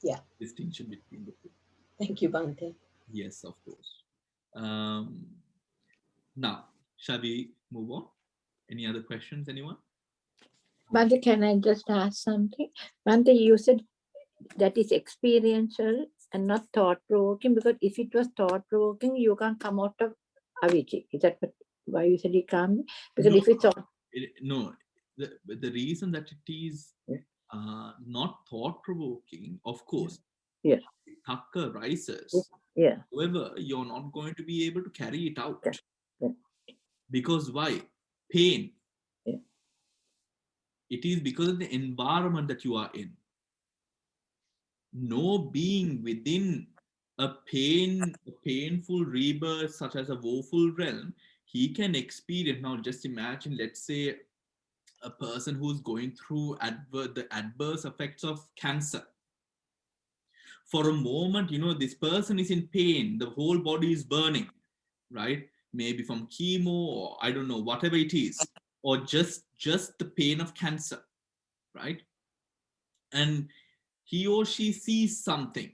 S7: Yeah.
S1: Distinction between the two.
S7: Thank you, Bhante.
S1: Yes, of course. Now, shall we move on? Any other questions, anyone?
S3: Bhante, can I just ask something? Bhante, you said that is experiential and not thought-provoking, because if it was thought-provoking, you can't come out of Avicii. Is that why you said it can't? Because if it's all...
S1: No, the reason that it is not thought-provoking, of course,
S3: yes,
S1: Thakka rises.
S3: yeah.
S1: However, you're not going to be able to carry it out.
S3: Yeah.
S1: Because why? Pain.
S3: Yeah.
S1: It is because of the environment that you are in. No being within a painful rebirth, such as a woeful realm, he can experience. Now, just imagine, let's say, a person who's going through the adverse effects of cancer. For a moment, this person is in pain. The whole body is burning, right? Maybe from chemo, or I don't know, whatever it is, or just the pain of cancer, right? And he or she sees something,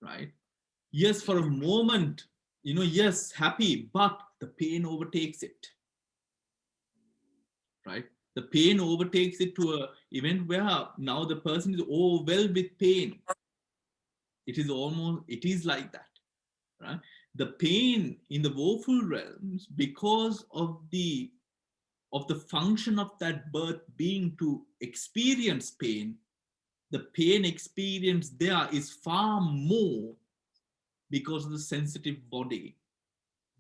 S1: right? Yes, for a moment, yes, happy, but the pain overtakes it, right? The pain overtakes it to an event where now the person is overwhelmed with pain. It is like that, right? The pain in the woeful realms, because of the function of that birth being to experience pain, the pain experience there is far more because of the sensitive body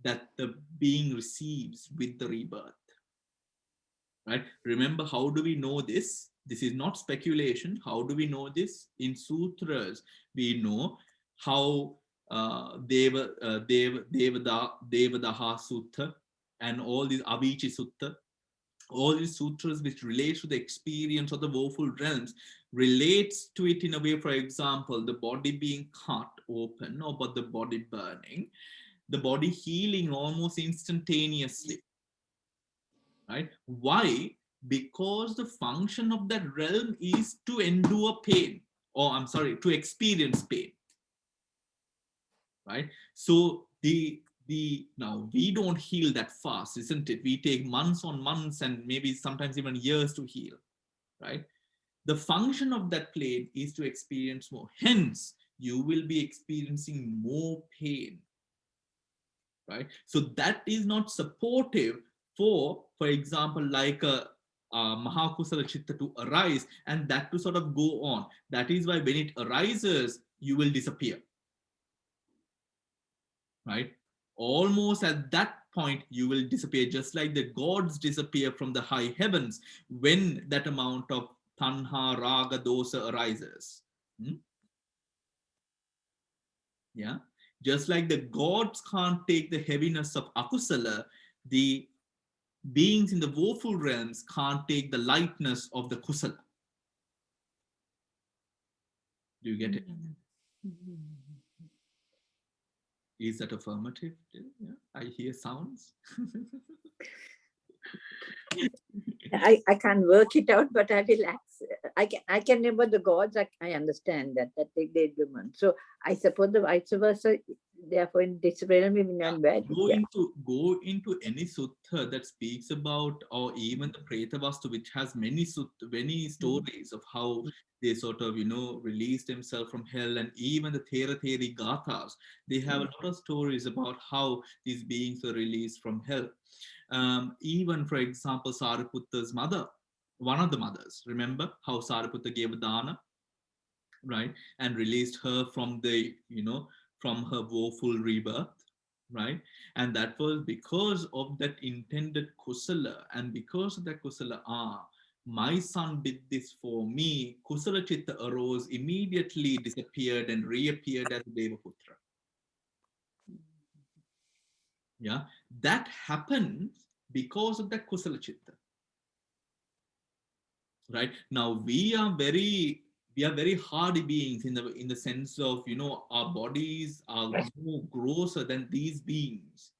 S1: that the being receives with the rebirth, right? Remember, how do we know this? This is not speculation. How do we know this? In sutras, we know how Devadaha Sutta and all these Avicii Sutta, all these sutras which relate to the experience of the woeful realms, relates to it in a way. For example, the body being cut open, or but the body burning, the body healing almost instantaneously, right? Why? Because the function of that realm is to endure pain, or I'm sorry, to experience pain, right? So now we don't heal that fast, isn't it? We take months on months and maybe sometimes even years to heal, right? The function of that plane is to experience more. Hence, you will be experiencing more pain, right? So that is not supportive for example, like a Mahakusala Chitta to arise and that to sort of go on. That is why when it arises, you will disappear, right? Almost at that point, you will disappear, just like the gods disappear from the high heavens when that amount of tanha, raga, dosa arises. Yeah, just like the gods can't take the heaviness of akusala, the beings in the woeful realms can't take the lightness of the kusala. Do you get it? Is that affirmative? Yeah, I hear sounds.
S3: I can't work it out, but I will. I can remember the gods. I understand that they do. So I suppose the vice versa. Therefore, in this realm, we not bad.
S1: Go into any sutta that speaks about, or even the Pretavastu, which has many stories of how they sort of release themselves from hell, and even the Thera Theri Gathas, they have a lot of stories about how these beings were released from hell. Even, for example, Sariputta's mother, one of the mothers, remember how Sariputta gave a dana, right, and released her from the from her woeful rebirth, right? And that was because of that intended kusala, and because of that kusala, my son did this for me. Kusala Chitta arose, immediately disappeared and reappeared as Devaputra. Yeah, that happens because of that Kusala Chitta. Right? Now we are very we are very hardy beings in the sense of, you know, our bodies are more grosser than these beings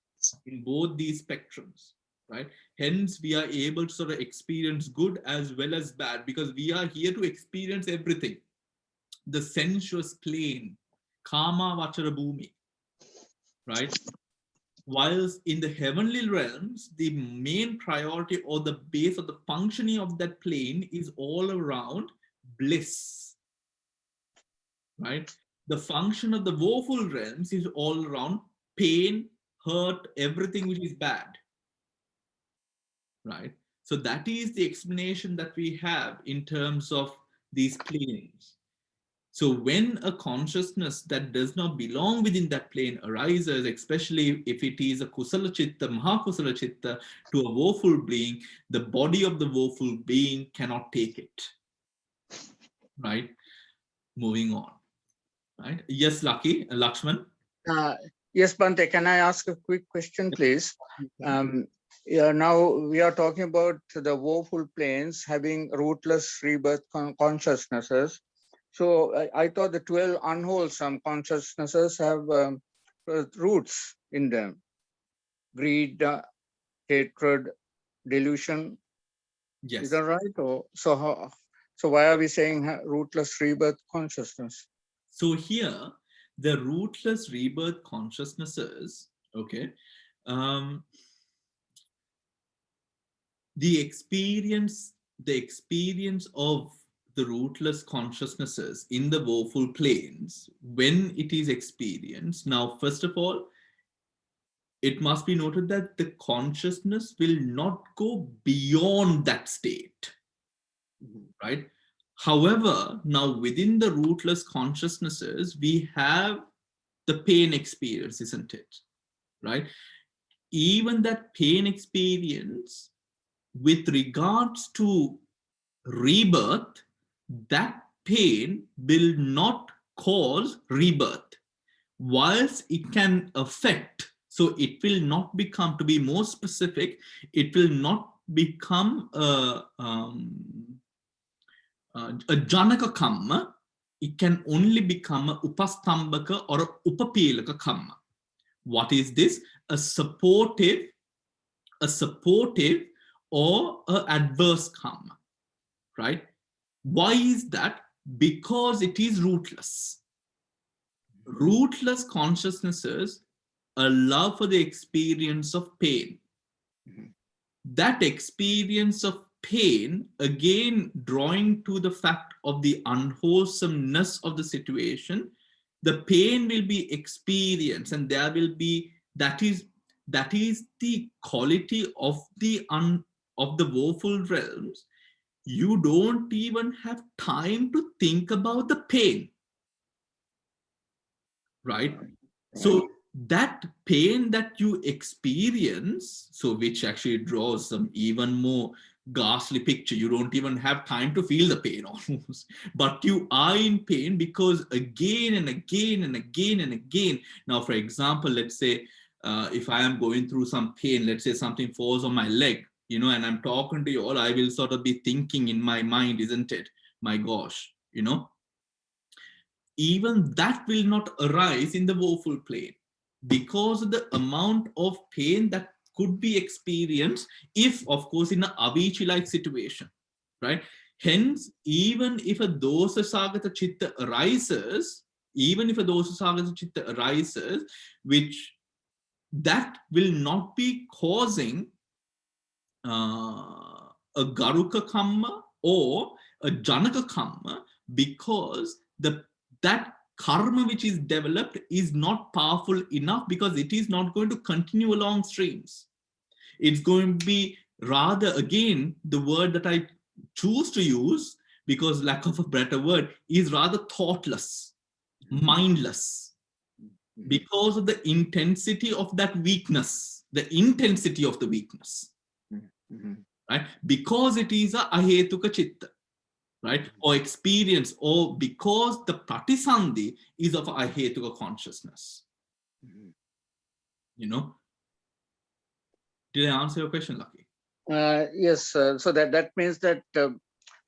S1: in both these spectrums, right? Hence, we are able to sort of experience good as well as bad, because we are here to experience everything. The sensuous plane, Kama Vachara Bhumi, right? Whilst in the heavenly realms, the main priority or the base of the functioning of that plane is all around bliss, right? The function of the woeful realms is all around pain, hurt, everything which is bad, right? So that is the explanation that we have in terms of these planes. So when a consciousness that does not belong within that plane arises, especially if it is a kusala chitta, mahakusala chitta, to a woeful being, the body of the woeful being cannot take it, right? Moving on, right? Yes, Lucky, Lakshman.
S8: Yes, Bhante, can I ask a quick question, please? Yeah, now we are talking about the woeful planes having rootless rebirth consciousnesses. So I thought the 12 unwholesome consciousnesses have roots in them: greed, hatred, delusion.
S1: Yes.
S8: Is that right? Or so why are we saying rootless rebirth consciousness?
S1: So here, the rootless rebirth consciousnesses, okay, the experience of the rootless consciousnesses in the woeful planes, when it is experienced, now, first of all, it must be noted that the consciousness will not go beyond that state, right? However, now within the rootless consciousnesses, we have the pain experience, isn't it? Right? Even that pain experience with regards to rebirth, that pain will not cause rebirth. Whilst it can affect, so it will not become, to be more specific, it will not become a janaka kamma. It can only become a upastambaka or a upapelaka kamma. What is this? A supportive or an adverse karma, right? Why is that? Because it is rootless. Rootless consciousnesses allow for the experience of pain. That experience of pain, again drawing to the fact of the unwholesomeness of the situation, the pain will be experienced, and there will be, that is the quality of the woeful realms. You don't even have time to think about the pain, right? So that pain that you experience, so which actually draws some even more ghastly picture. You don't even have time to feel the pain almost, but you are in pain because again and again and again and again. Now, for example, let's say if I am going through some pain, let's say something falls on my leg, you know, and I'm talking to you all, I will sort of be thinking in my mind, isn't it? My gosh, you know, even that will not arise in the woeful plane because of the amount of pain that could be experienced if, of course, in an Avicii-like situation, right? Hence, even if a dosa sagata chitta arises, which that will not be causing a garuka kamma or a janaka kamma, because that karma which is developed is not powerful enough, because it is not going to continue along streams. It's going to be rather, again, the word that I choose to use, because lack of a better word, is rather thoughtless, mindless, because of the intensity of that weakness, right? Because it is a ahetuka chitta, right? Or experience, or because the pratisandhi is of ahetuka consciousness. You know? Did I answer your question, Lucky?
S8: Yes, so that means that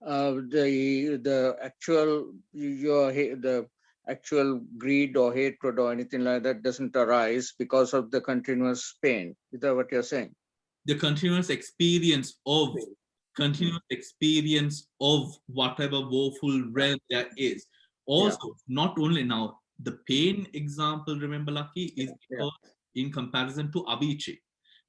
S8: the actual the actual greed or hatred or anything like that doesn't arise because of the continuous pain. Is that what you're saying?
S1: The continuous experience of whatever woeful realm there is. Also, not only now, the pain example, remember, Lucky, is because in comparison to Avicii.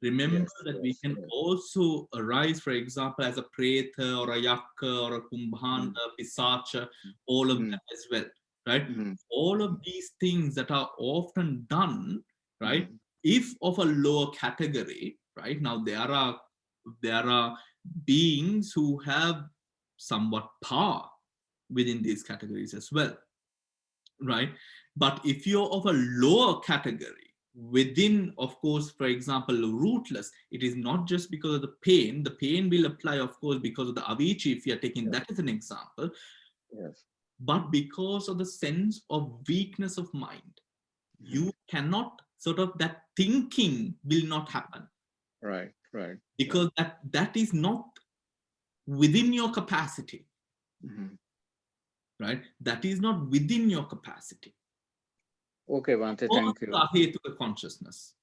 S1: Remember that we can also arise, for example, as a Preta or a Yakka or a Kumbhanda, Pisacha, all of that as well, right? All of these things that are often done, right? If of a lower category, right? Now there are beings who have somewhat power within these categories as well, right? But if you're of a lower category, within, of course, for example, rootless, it is not just because of the pain will apply, of course, because of the Avicii, if you're taking that as an example, but because of the sense of weakness of mind, you cannot sort of, that thinking will not happen.
S8: Right.
S1: Because that is not within your capacity. Right? That is not within your capacity.
S8: Okay, Bhante, thank you.
S1: Ahetuka consciousness.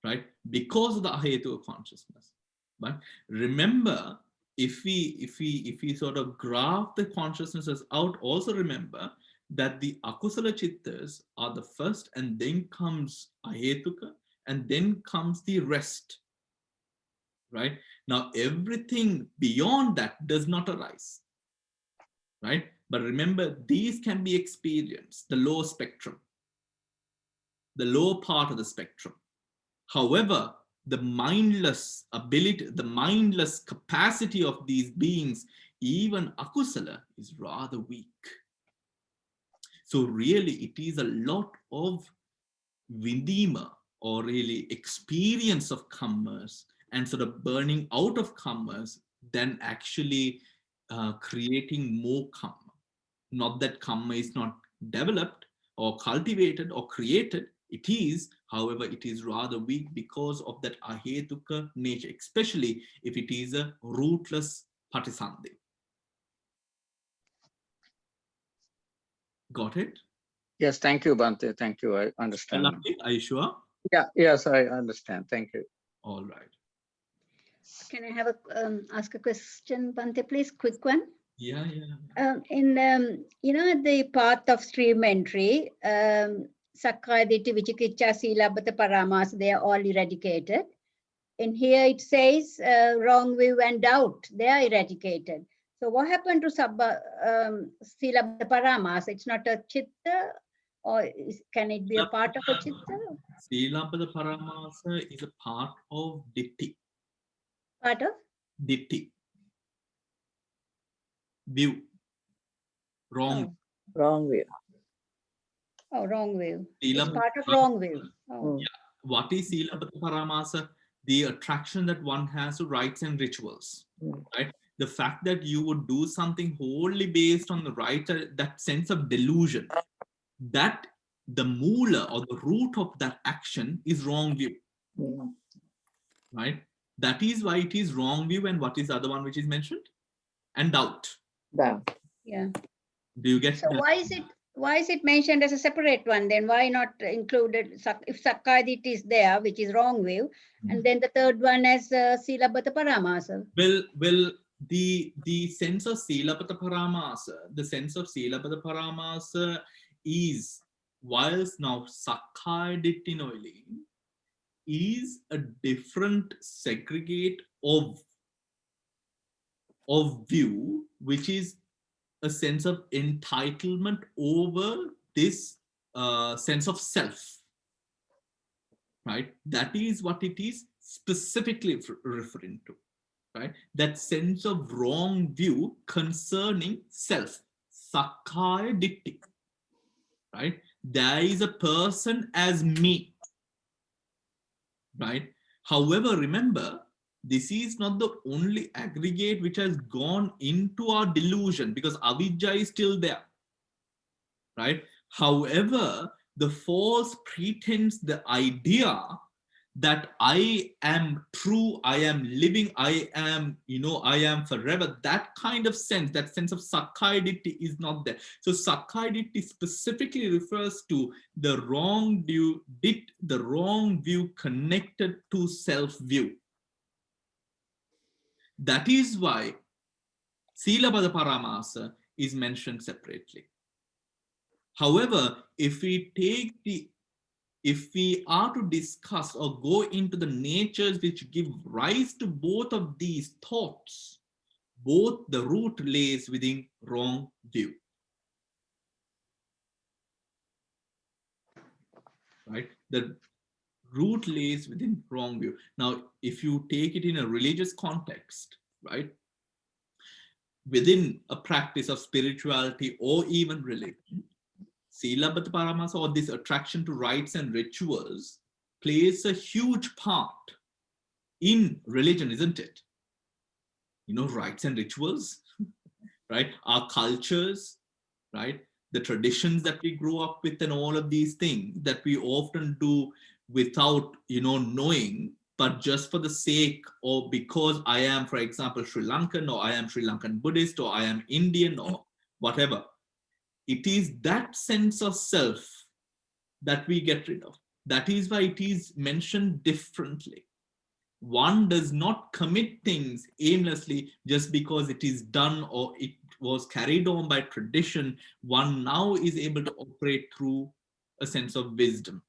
S1: Right? Because of the ahetuka consciousness. But remember, if we sort of graph the consciousnesses out, also remember that the akusala chittas are the first, and then comes ahetuka, and then comes the rest. Right? Now, everything beyond that does not arise. Right? But remember, these can be experienced, the low spectrum, the low part of the spectrum. However, the mindless ability, the mindless capacity of these beings, even akusala, is rather weak. So really, it is a lot of vidima, or really experience of kammas, and sort of burning out of kammas, than actually creating more kamma. Not that kamma is not developed or cultivated or created. It is, however, it is rather weak because of that ahetuka nature, especially if it is a rootless patisandhi. Got it?
S8: Yes, thank you, Bhante. Thank you. I understand.
S1: Are you sure?
S8: Yeah, yes, I understand. Thank you.
S1: All right.
S2: Can I have ask a question, Bhante, please? Quick one.
S1: Yeah.
S2: In the path of stream entry, Sakkaya Ditthi, Vicikiccha, Silabbata, Paramas, they are all eradicated. In here it says wrong view and doubt, they are eradicated. So what happened to Silabbata Paramas? It's not a chitta, or can it be a part of a chitta?
S1: Silabbata Paramasa is a part of Ditthi.
S2: Part of?
S1: Ditthi. View. Wrong.
S3: Wrong view.
S2: Oh, wrong view. It's
S1: Silabbata
S2: part of wrong view. Oh.
S1: Yeah. What is Silabbata Paramasa? The attraction that one has to rites and rituals. Right? The fact that you would do something wholly based on the right, that sense of delusion, that the moola or the root of that action is wrong view. Right? That is why it is wrong view. And what is the other one which is mentioned? And doubt.
S3: Doubt.
S2: Yeah.
S1: Do you get
S2: so
S1: that?
S2: why is it mentioned as a separate one then? Why not included if Sakkaya Ditthi is there, which is wrong view, and then the third one as Silabbata Paramasa?
S1: Well, the sense of Silabbata Paramasa, is, whilst now Sakkaya Ditthi Noili is a different segregate of view, which is a sense of entitlement over this sense of self, right? That is what it is specifically referring to, right? That sense of wrong view concerning self, Sakkaya Ditthi, right? There is a person as me, right? However, remember, this is not the only aggregate which has gone into our delusion, because avidya is still there, right? However, the false pretense, the idea that I am true, I am living, I am, I am forever. That kind of sense, that sense of sakkaya is not there. So sakkaya specifically refers to the wrong view, the wrong view connected to self-view. That is why Silabbata Paramasa is mentioned separately. However, if we are to discuss or go into the natures which give rise to both of these thoughts, both the root lays within wrong view. Right? The root lays within wrong view. Now, if you take it in a religious context, right? Within a practice of spirituality or even religion, Silabbata Paramasa, or this attraction to rites and rituals, plays a huge part in religion, isn't it? Rites and rituals, right? Our cultures, right? The traditions that we grow up with and all of these things that we often do without, knowing, but just for the sake or because I am, for example, Sri Lankan, or I am Sri Lankan Buddhist, or I am Indian, or whatever. It is that sense of self that we get rid of. That is why it is mentioned differently. One does not commit things aimlessly just because it is done or it was carried on by tradition. One now is able to operate through a sense of wisdom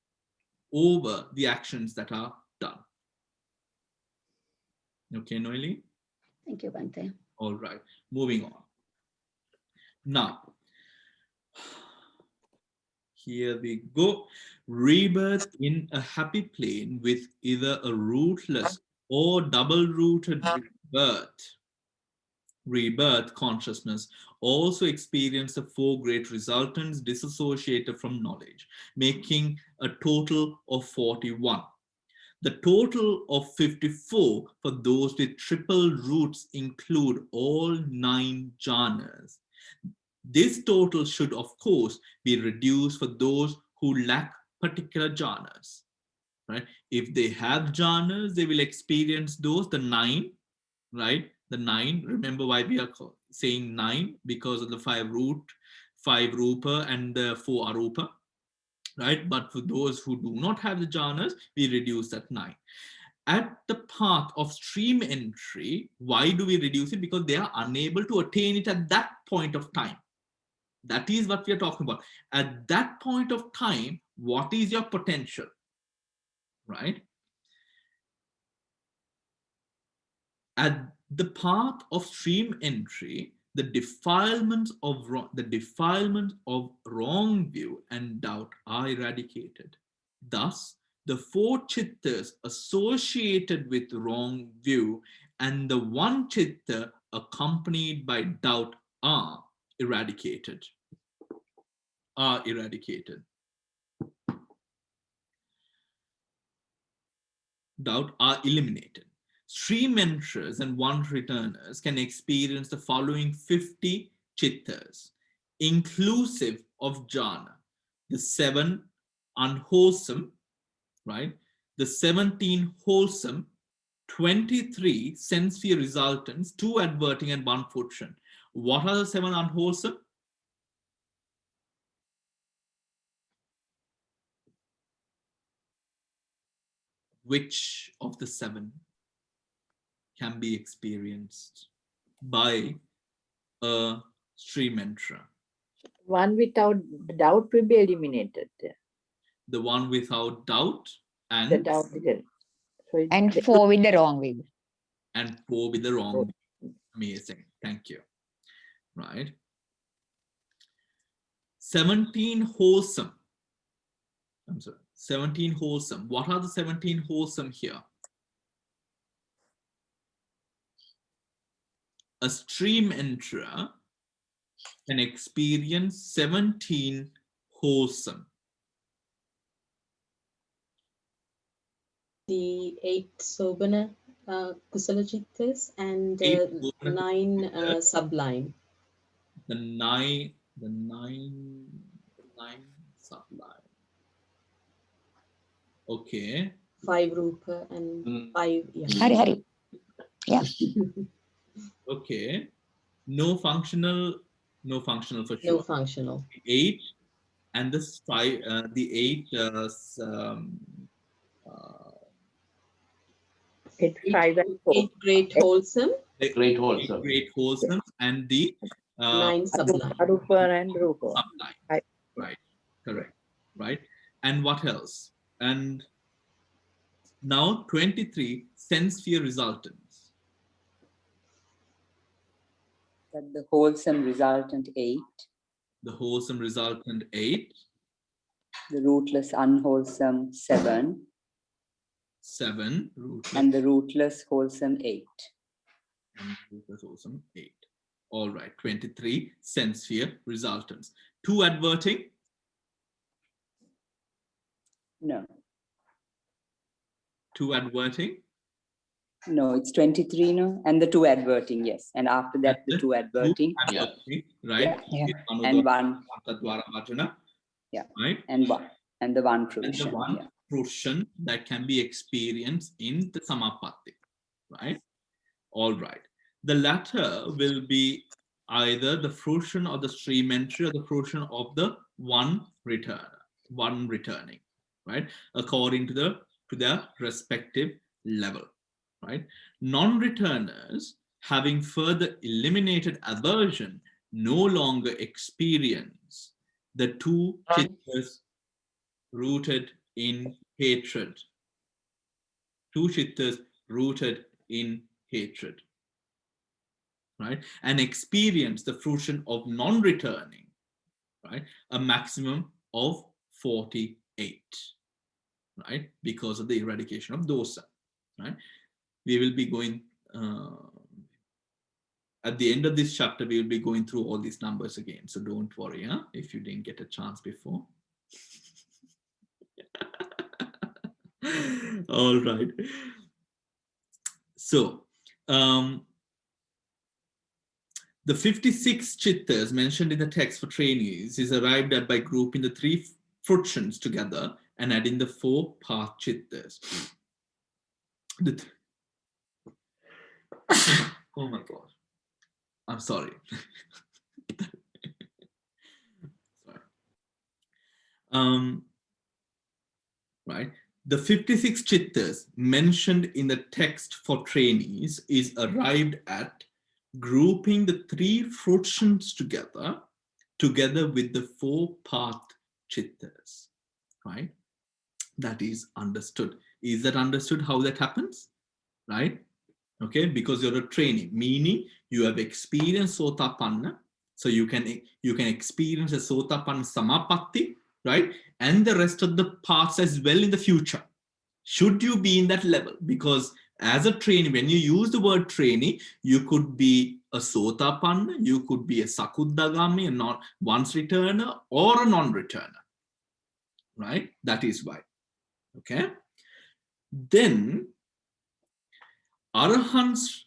S1: over the actions that are done. Okay, Noeli?
S2: Thank you, Bhante.
S1: All right, moving on. Now, here we go. Rebirth in a happy plane with either a rootless or double-rooted rebirth consciousness also experience the four great resultants disassociated from knowledge, making a total of 41. The total of 54 for those with triple roots include all 9 jhanas. This total should, of course, be reduced for those who lack particular jhanas. Right? If they have jhanas, they will experience those, the 9, right? The 9, remember why we are saying 9? Because of the 5 root, 5 rupa and the 4 arupa, right? But for those who do not have the jhanas, we reduce that 9. At the path of stream entry, why do we reduce it? Because they are unable to attain it at that point of time. That is what we are talking about. At that point of time, what is your potential, right? At the path of stream entry, the defilements of wrong view and doubt are eradicated. Thus, the 4 chittas associated with wrong view and the 1 chitta accompanied by doubt are eradicated. Doubt are eliminated. Stream enterers and one returners can experience the following 50 chittas, inclusive of jhana, the 7 unwholesome, right? The 17 wholesome, 23 sense sphere resultants, 2 adverting and 1 fortune. What are the 7 unwholesome? Which of the 7 can be experienced by a stream enterer?
S3: One without doubt will be eliminated.
S1: The one without doubt and
S3: The doubt is so
S5: And 4 with the wrong view.
S1: and 4 with the wrong view. Amazing. Thank you. Right. 17 wholesome. I'm sorry. 17 wholesome. What are the 17 wholesome here? A stream enterer can experience 17 wholesome.
S7: The 8 sobana kusala chittas and 9 sublime.
S1: The nine sublime. Okay.
S7: 5 rupa and 5. Yeah.
S5: Hari. Yeah.
S1: Okay. No functional for sure.
S7: No functional.
S1: 8 and this 5, the 8
S3: It's 5 and 4.
S7: 8 great wholesome.
S1: great wholesome and the
S7: 9 sublime.
S3: Arupa and Rupa.
S1: sublime. Right. Correct. Right. And what else? And now 23 sense sphere resultants.
S9: That the wholesome resultant 8.
S1: The wholesome resultant 8.
S9: The rootless unwholesome 7.
S1: 7 rootless.
S9: And the rootless wholesome 8.
S1: And rootless wholesome 8. All right. 23 sense sphere resultants. 2 adverting.
S9: No.
S1: 2 adverting.
S9: No, it's 23, no? And the 2 adverting, yes. And after that, the 2 adverting.
S1: Yeah. Right.
S9: Yeah. And 1.
S1: Yeah. Right.
S9: And 1. And the 1 fruition.
S1: And the 1
S9: yeah.
S1: fruition that can be experienced in the samapatti. Right. All right. The latter will be either the fruition of the stream entry or the fruition of the one returning, right? According to their respective level, right? Non-returners, having further eliminated aversion, no longer experience the 2 chittas rooted in hatred. 2 chittas rooted in hatred. Right, and experience the fruition of non-returning, right, a maximum of 48, right, because of the eradication of dosa, right. We will be going at the end of this chapter, we will be going through all these numbers again, so don't worry, huh, if you didn't get a chance before. All right, so the 56 chittas mentioned in the text for trainees is arrived at by grouping the 3 fruitions together and adding the 4 path chittas. Oh my God. I'm sorry. Sorry. Right. The 56 chittas mentioned in the text for trainees is arrived at grouping the 3 fruitions together with the 4 path chittas, right? That is understood. Is that understood how that happens? Right? Okay, because you're a trainee, meaning you have experienced Sotapanna, so you can experience a Sotapanna Samapatti, right? And the rest of the paths as well in the future. Should you be in that level? Because as a trainee, when you use the word trainee, you could be a Sotapanna, you could be a Sakuddagami, a once returner, or a non-returner, right? That is why. Okay. Then Arahants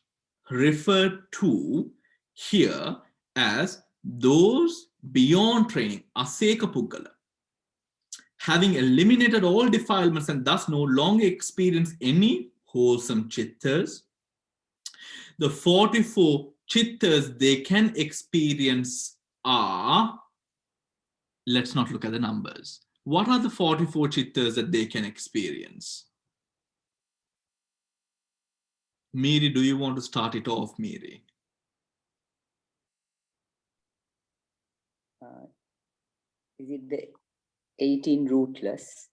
S1: referred to here as those beyond training, Aseka Puggala, having eliminated all defilements and thus no longer experience any wholesome chittas. The 44 chittas they can experience are, let's not look at the numbers. What are the 44 chittas that they can experience? Miri, do you want to start it off, Miri?
S9: Is it the 18 rootless?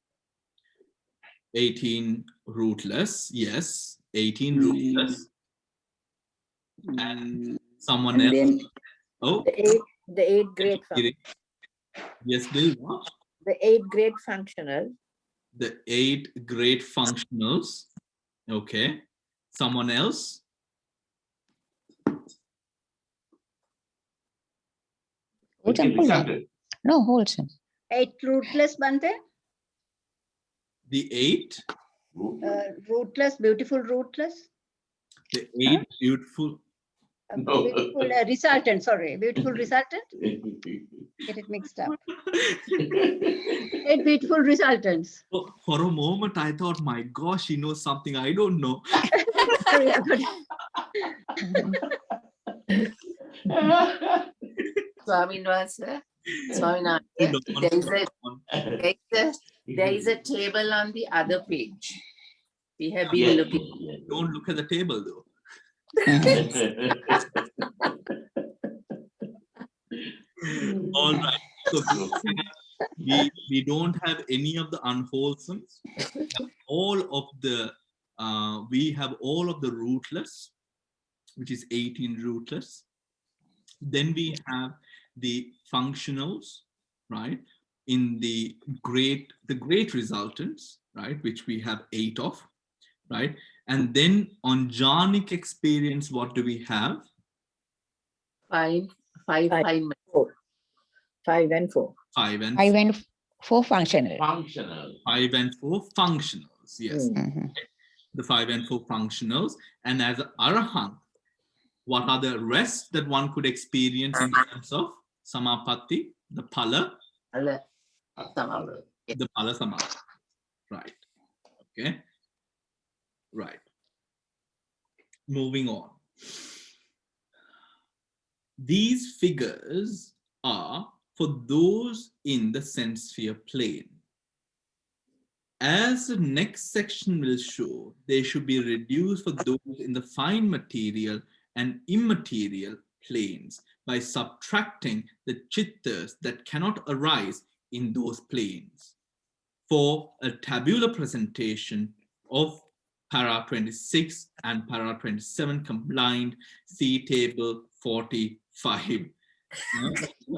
S1: 18 rootless, yes. 18 rootless. And someone else.
S9: Then,
S1: oh,
S3: The 8 great functional.
S1: Yes, Bill, what?
S3: The 8 great functional.
S1: The 8 great functionals. Okay. Someone else?
S5: No, wholesome.
S2: 8 rootless, Bhante.
S1: The 8?
S2: Rootless, beautiful rootless.
S1: The 8 beautiful.
S2: beautiful resultant, sorry, beautiful resultant. Get it mixed up. 8 beautiful resultants.
S1: For a moment, I thought, my gosh, he knows something I don't know.
S2: Sorry, I got
S4: Swaminathan, there is a table on the other page. We have been looking.
S1: Don't look at the table, though. All right. So we don't have any of the unwholesomes. We have all of the rootless, which is 18 rootless. Then we have the functionals, right? In the great resultants, right? Which we have 8 of, right? And then on jhanic experience, what do we have?
S3: 5 and 4. 5 and 4.
S1: 5 and
S5: 4 functional.
S1: 5 and 4 functionals, yes. The 5 and 4 functionals. And as an arahant, what are the rest that one could experience in terms of samapatti, the phala? The phala samadhi. Right. Okay. Right. Moving on. These figures are for those in the sense sphere plane. As the next section will show, they should be reduced for those in the fine material and immaterial planes by subtracting the chittas that cannot arise in those planes. For a tabular presentation of para 26 and para 27 combined, see table 45.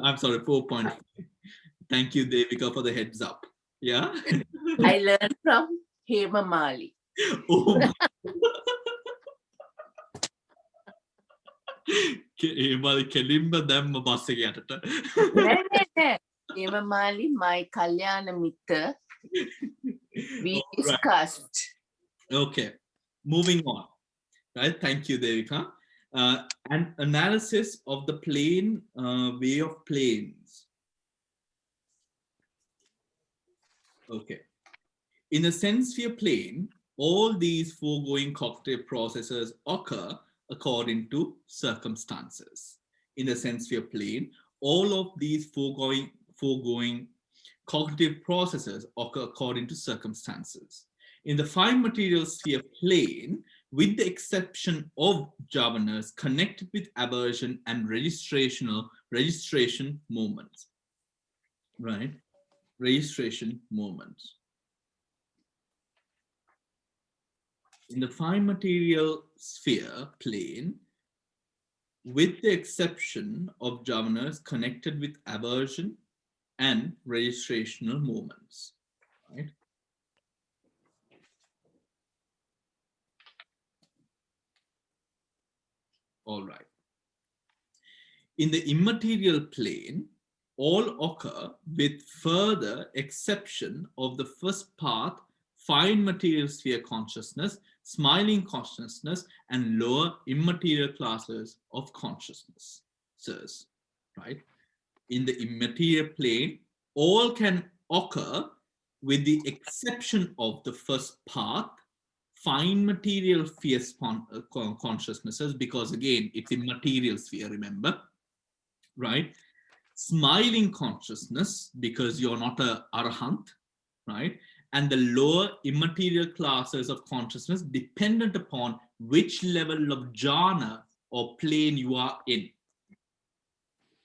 S1: I'm sorry, 4.5. Thank you, Devika, for the heads up. Yeah.
S4: I learned from Hema Mali.
S1: Oh. Kelimba damma bus එක යටට.
S4: Hema Mali, my Kalyana Mitra, we discussed.
S1: Okay, moving on. Right, thank you, Devika. An analysis of the plane, way of planes. Okay. In the sense sphere plane, all these foregoing cognitive processes occur according to circumstances. In the sense sphere plane, all of these foregoing cognitive processes occur according to circumstances. In the fine material sphere plane, with the exception of jhavanas connected with aversion and registration moments, right? Registration moments. In the fine material sphere plane, with the exception of jhavanas connected with aversion and registrational moments, right? All right. In the immaterial plane, all occur with further exception of the first part, fine material sphere consciousness, smiling consciousness, and lower immaterial classes of consciousness, sirs, right? In the immaterial plane, all can occur with the exception of the first part, fine material sphere consciousnesses, because again, it's immaterial sphere, remember, right? Smiling consciousness, because you're not a arahant, right? And the lower immaterial classes of consciousness dependent upon which level of jhana or plane you are in,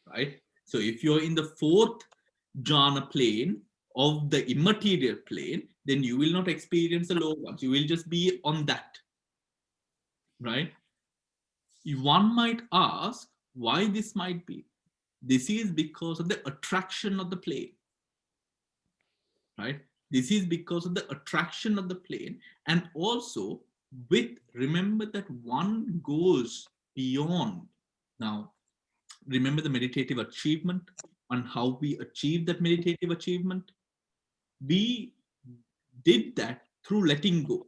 S1: right? So if you're in the 4th jhana plane of the immaterial plane, then you will not experience the lower ones. You will just be on that, right? One might ask why this might be. This is because of the attraction of the plane, right? This is because of the attraction of the plane, and also remember that one goes beyond. Now, remember the meditative achievement and how we achieved that meditative achievement. We did that through letting go,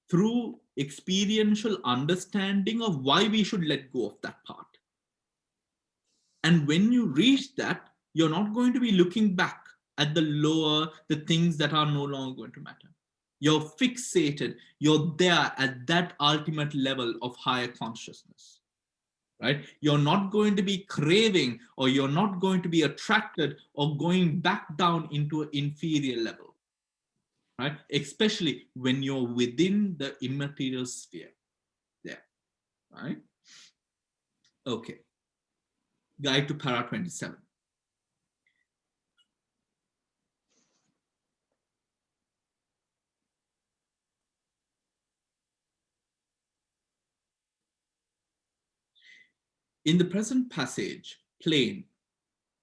S1: through experiential understanding of why we should let go of that part. And when you reach that, you're not going to be looking back at the lower, the things that are no longer going to matter. You're fixated, you're there at that ultimate level of higher consciousness, right? You're not going to be craving, or you're not going to be attracted or going back down into an inferior level, right? Especially when you're within the immaterial sphere there, right? Okay. Guide to para 27. In the present passage, plane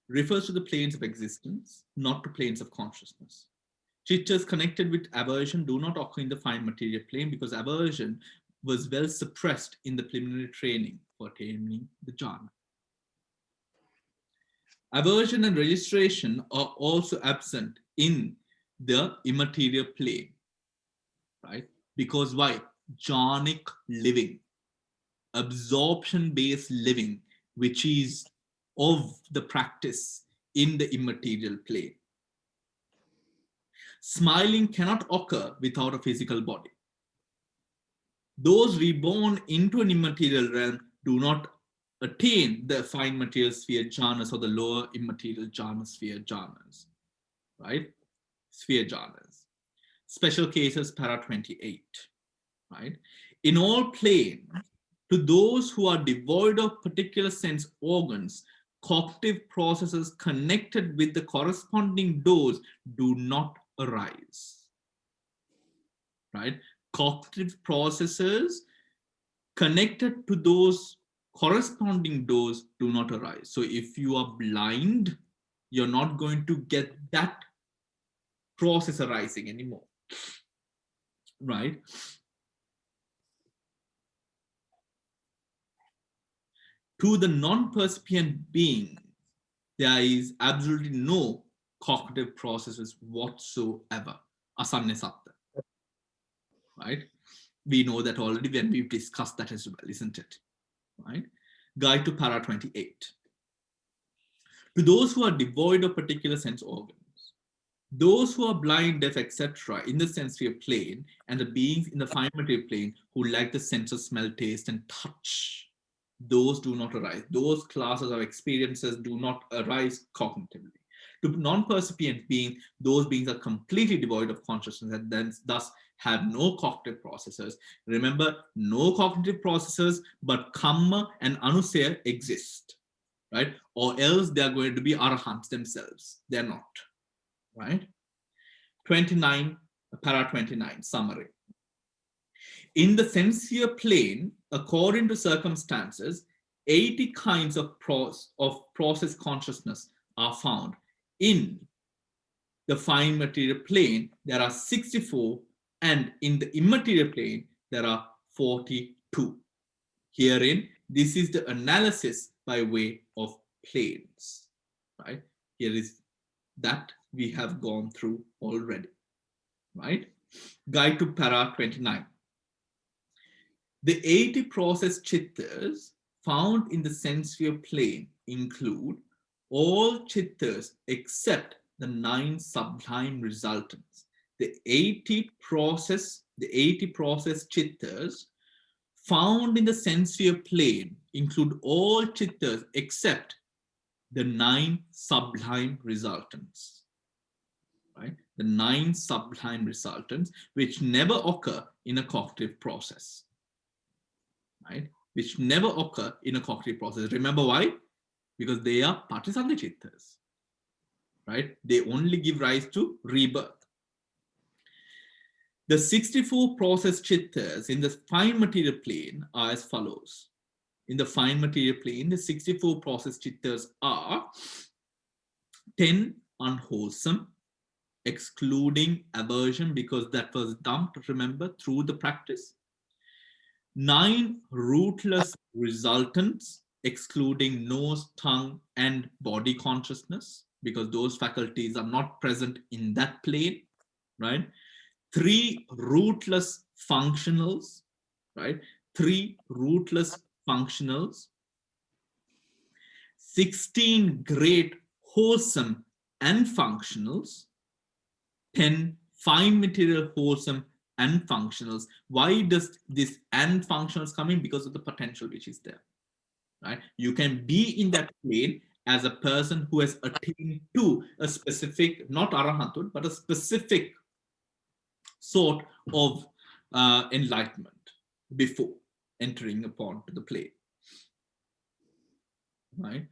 S1: refers to the planes of existence, not to planes of consciousness. Chittas connected with aversion do not occur in the fine material plane because aversion was well suppressed in the preliminary training for attaining the jhana. Aversion and registration are also absent in the immaterial plane, right? Because why? Jhanic living, absorption-based living, which is of the practice in the immaterial plane. Smiling cannot occur without a physical body. Those reborn into an immaterial realm do not attain the fine material sphere jhanas or the lower immaterial jhana sphere jhanas, right? Sphere jhanas. Special cases, para 28, right? In all planes, to those who are devoid of particular sense organs, cognitive processes connected with the corresponding doors do not arise, right? Cognitive processes connected to those corresponding doors do not arise. So if you are blind, you're not going to get that process arising anymore, right? To the non-percipient being, there is absolutely no cognitive processes whatsoever. Asanne satta, right? We know that already when we've discussed that as well, isn't it? Right? Guide to para 28. To those who are devoid of particular sense organs, those who are blind, deaf, etc., in the sensory plane, and the beings in the fine material plane who lack the sense of smell, taste, and touch, those do not arise. Those classes of experiences do not arise cognitively. To non-percipient beings, those beings are completely devoid of consciousness and then thus have no cognitive processes. Remember, no cognitive processes, but kamma and anusaya exist, right? Or else they are going to be arahants themselves. They're not, right? 29, para 29, summary. In the sensual plane, according to circumstances, 80 kinds of process consciousness are found. In the fine material plane, there are 64, and in the immaterial plane, there are 42. Herein, this is the analysis by way of planes, right? Here is that we have gone through already, right? Guide to para 29. The 80 process chittas found in the sensual plane include all chittas except the 9 sublime resultants. The 80 process chittas found in the sensual plane include all chittas except the 9 sublime resultants, right? The 9 sublime resultants, which never occur in a cognitive process, right? Which never occur in a cognitive process. Remember why? Because they are patisandhi chittas, right? They only give rise to rebirth. The 64 process chittas in the fine material plane are as follows. In the fine material plane, the 64 process chittas are 10 unwholesome, excluding aversion, because that was dumped, remember, through the practice. 9 rootless resultants, excluding nose, tongue, and body consciousness, because those faculties are not present in that plane, right? 3 rootless functionals, right? 3 rootless functionals, 16 great wholesome and functionals, 10 fine material wholesome and functionals. Why does this and functionals come in? Because of the potential which is there, right? You can be in that plane as a person who has attained to a specific, not arahatut, but a specific sort of enlightenment before entering upon to the plane, right?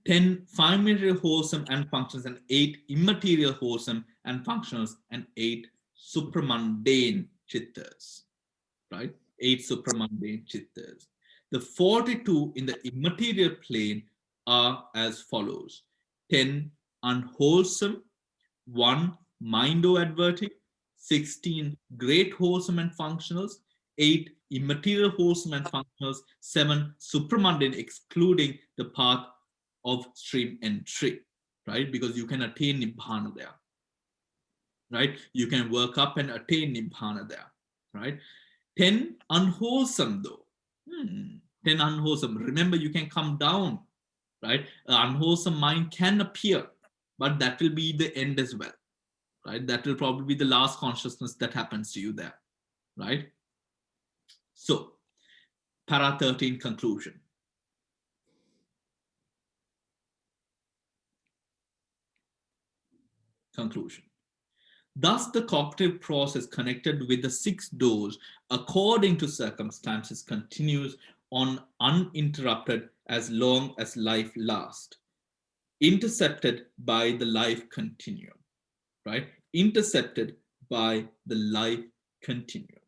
S1: 10 fine material wholesome and functions, and 8 immaterial wholesome and functionals, and 8 supramundane chittas, right? 8 supramundane chittas. The 42 in the immaterial plane are as follows: 10 unwholesome, 1 mindo-adverting, 16 great wholesome and functionals, 8 immaterial wholesome and functionals, 7 supramundane, excluding the path of stream entry, right? Because you can attain Nibbana there, right? You can work up and attain Nibbana there, right? 10 unwholesome though. 10 unwholesome. Remember, you can come down, right? An unwholesome mind can appear, but that will be the end as well, right? That will probably be the last consciousness that happens to you there, right? So, para 13 conclusion. Conclusion. Thus, the cognitive process connected with the 6 doors, according to circumstances, continues on uninterrupted as long as life lasts, intercepted by the life continuum, right? Intercepted by the life continuum.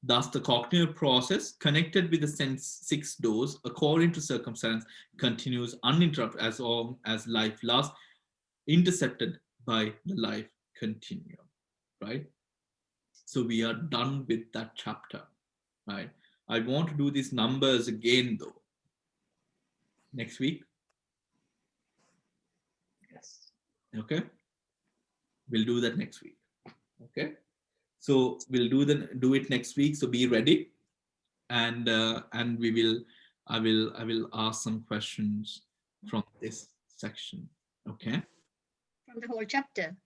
S1: Thus, the cognitive process connected with the 6 doors, according to circumstance, continues uninterrupted as long as life lasts, intercepted by the life continuum, right? So we are done with that chapter, right? I want to do these numbers again though. Next week.
S3: Yes.
S1: Okay. We'll do that next week. Okay. So we'll do it next week. So be ready, and I will ask some questions from this section. Okay.
S2: From the whole chapter.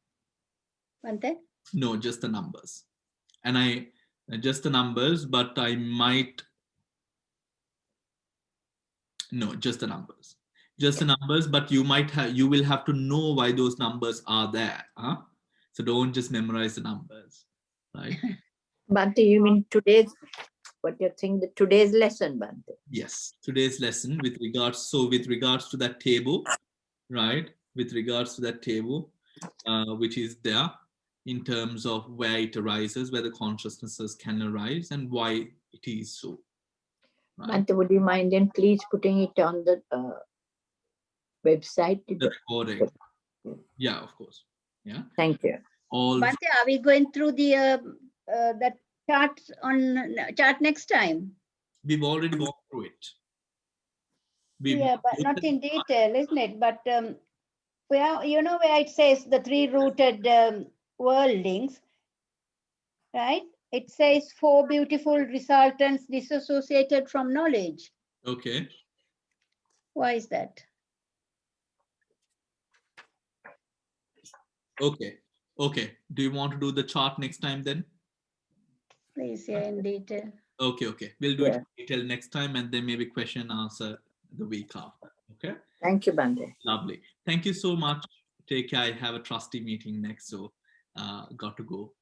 S2: Bhante?
S1: No, just the numbers. And just the numbers, but I might, no, just the numbers. Just the numbers, but you will have to know why those numbers are there. Huh? So don't just memorize the numbers, right?
S3: Bhante, you mean today's, what you're saying, the today's lesson, Bhante?
S1: Yes, today's lesson with regards to that table, right? With regards to that table, which is there in terms of where it arises, where the consciousnesses can arise, and why it is so. Right?
S3: Bhante, would you mind then please putting it on the website?
S1: The recording. Yeah, of course. Yeah.
S3: Thank you.
S1: All.
S2: Bhante, are we going through the that chart next time?
S1: We've already gone through it.
S2: Yeah, but not in detail, isn't it? But where, you know, where it says the 3 rooted worldlings, right? It says 4 beautiful resultants disassociated from knowledge.
S1: Okay.
S2: Why is that?
S1: Okay. Okay. Do you want to do the chart next time then?
S2: Please, yeah, in detail.
S1: Okay. Okay. We'll do it in detail next time, and then maybe question and answer the week after. Okay.
S3: Thank you, Bhante.
S1: Lovely. Thank you so much. Take care. I have a trustee meeting next, so got to go.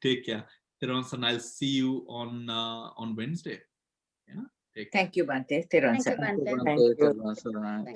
S1: Take care. Theron-san, I'll see you on Wednesday. Yeah. Take care.
S3: Thank you, Bhante. Theron-san.
S2: Thank you, Bhante.
S3: Thank you.
S8: Thank you.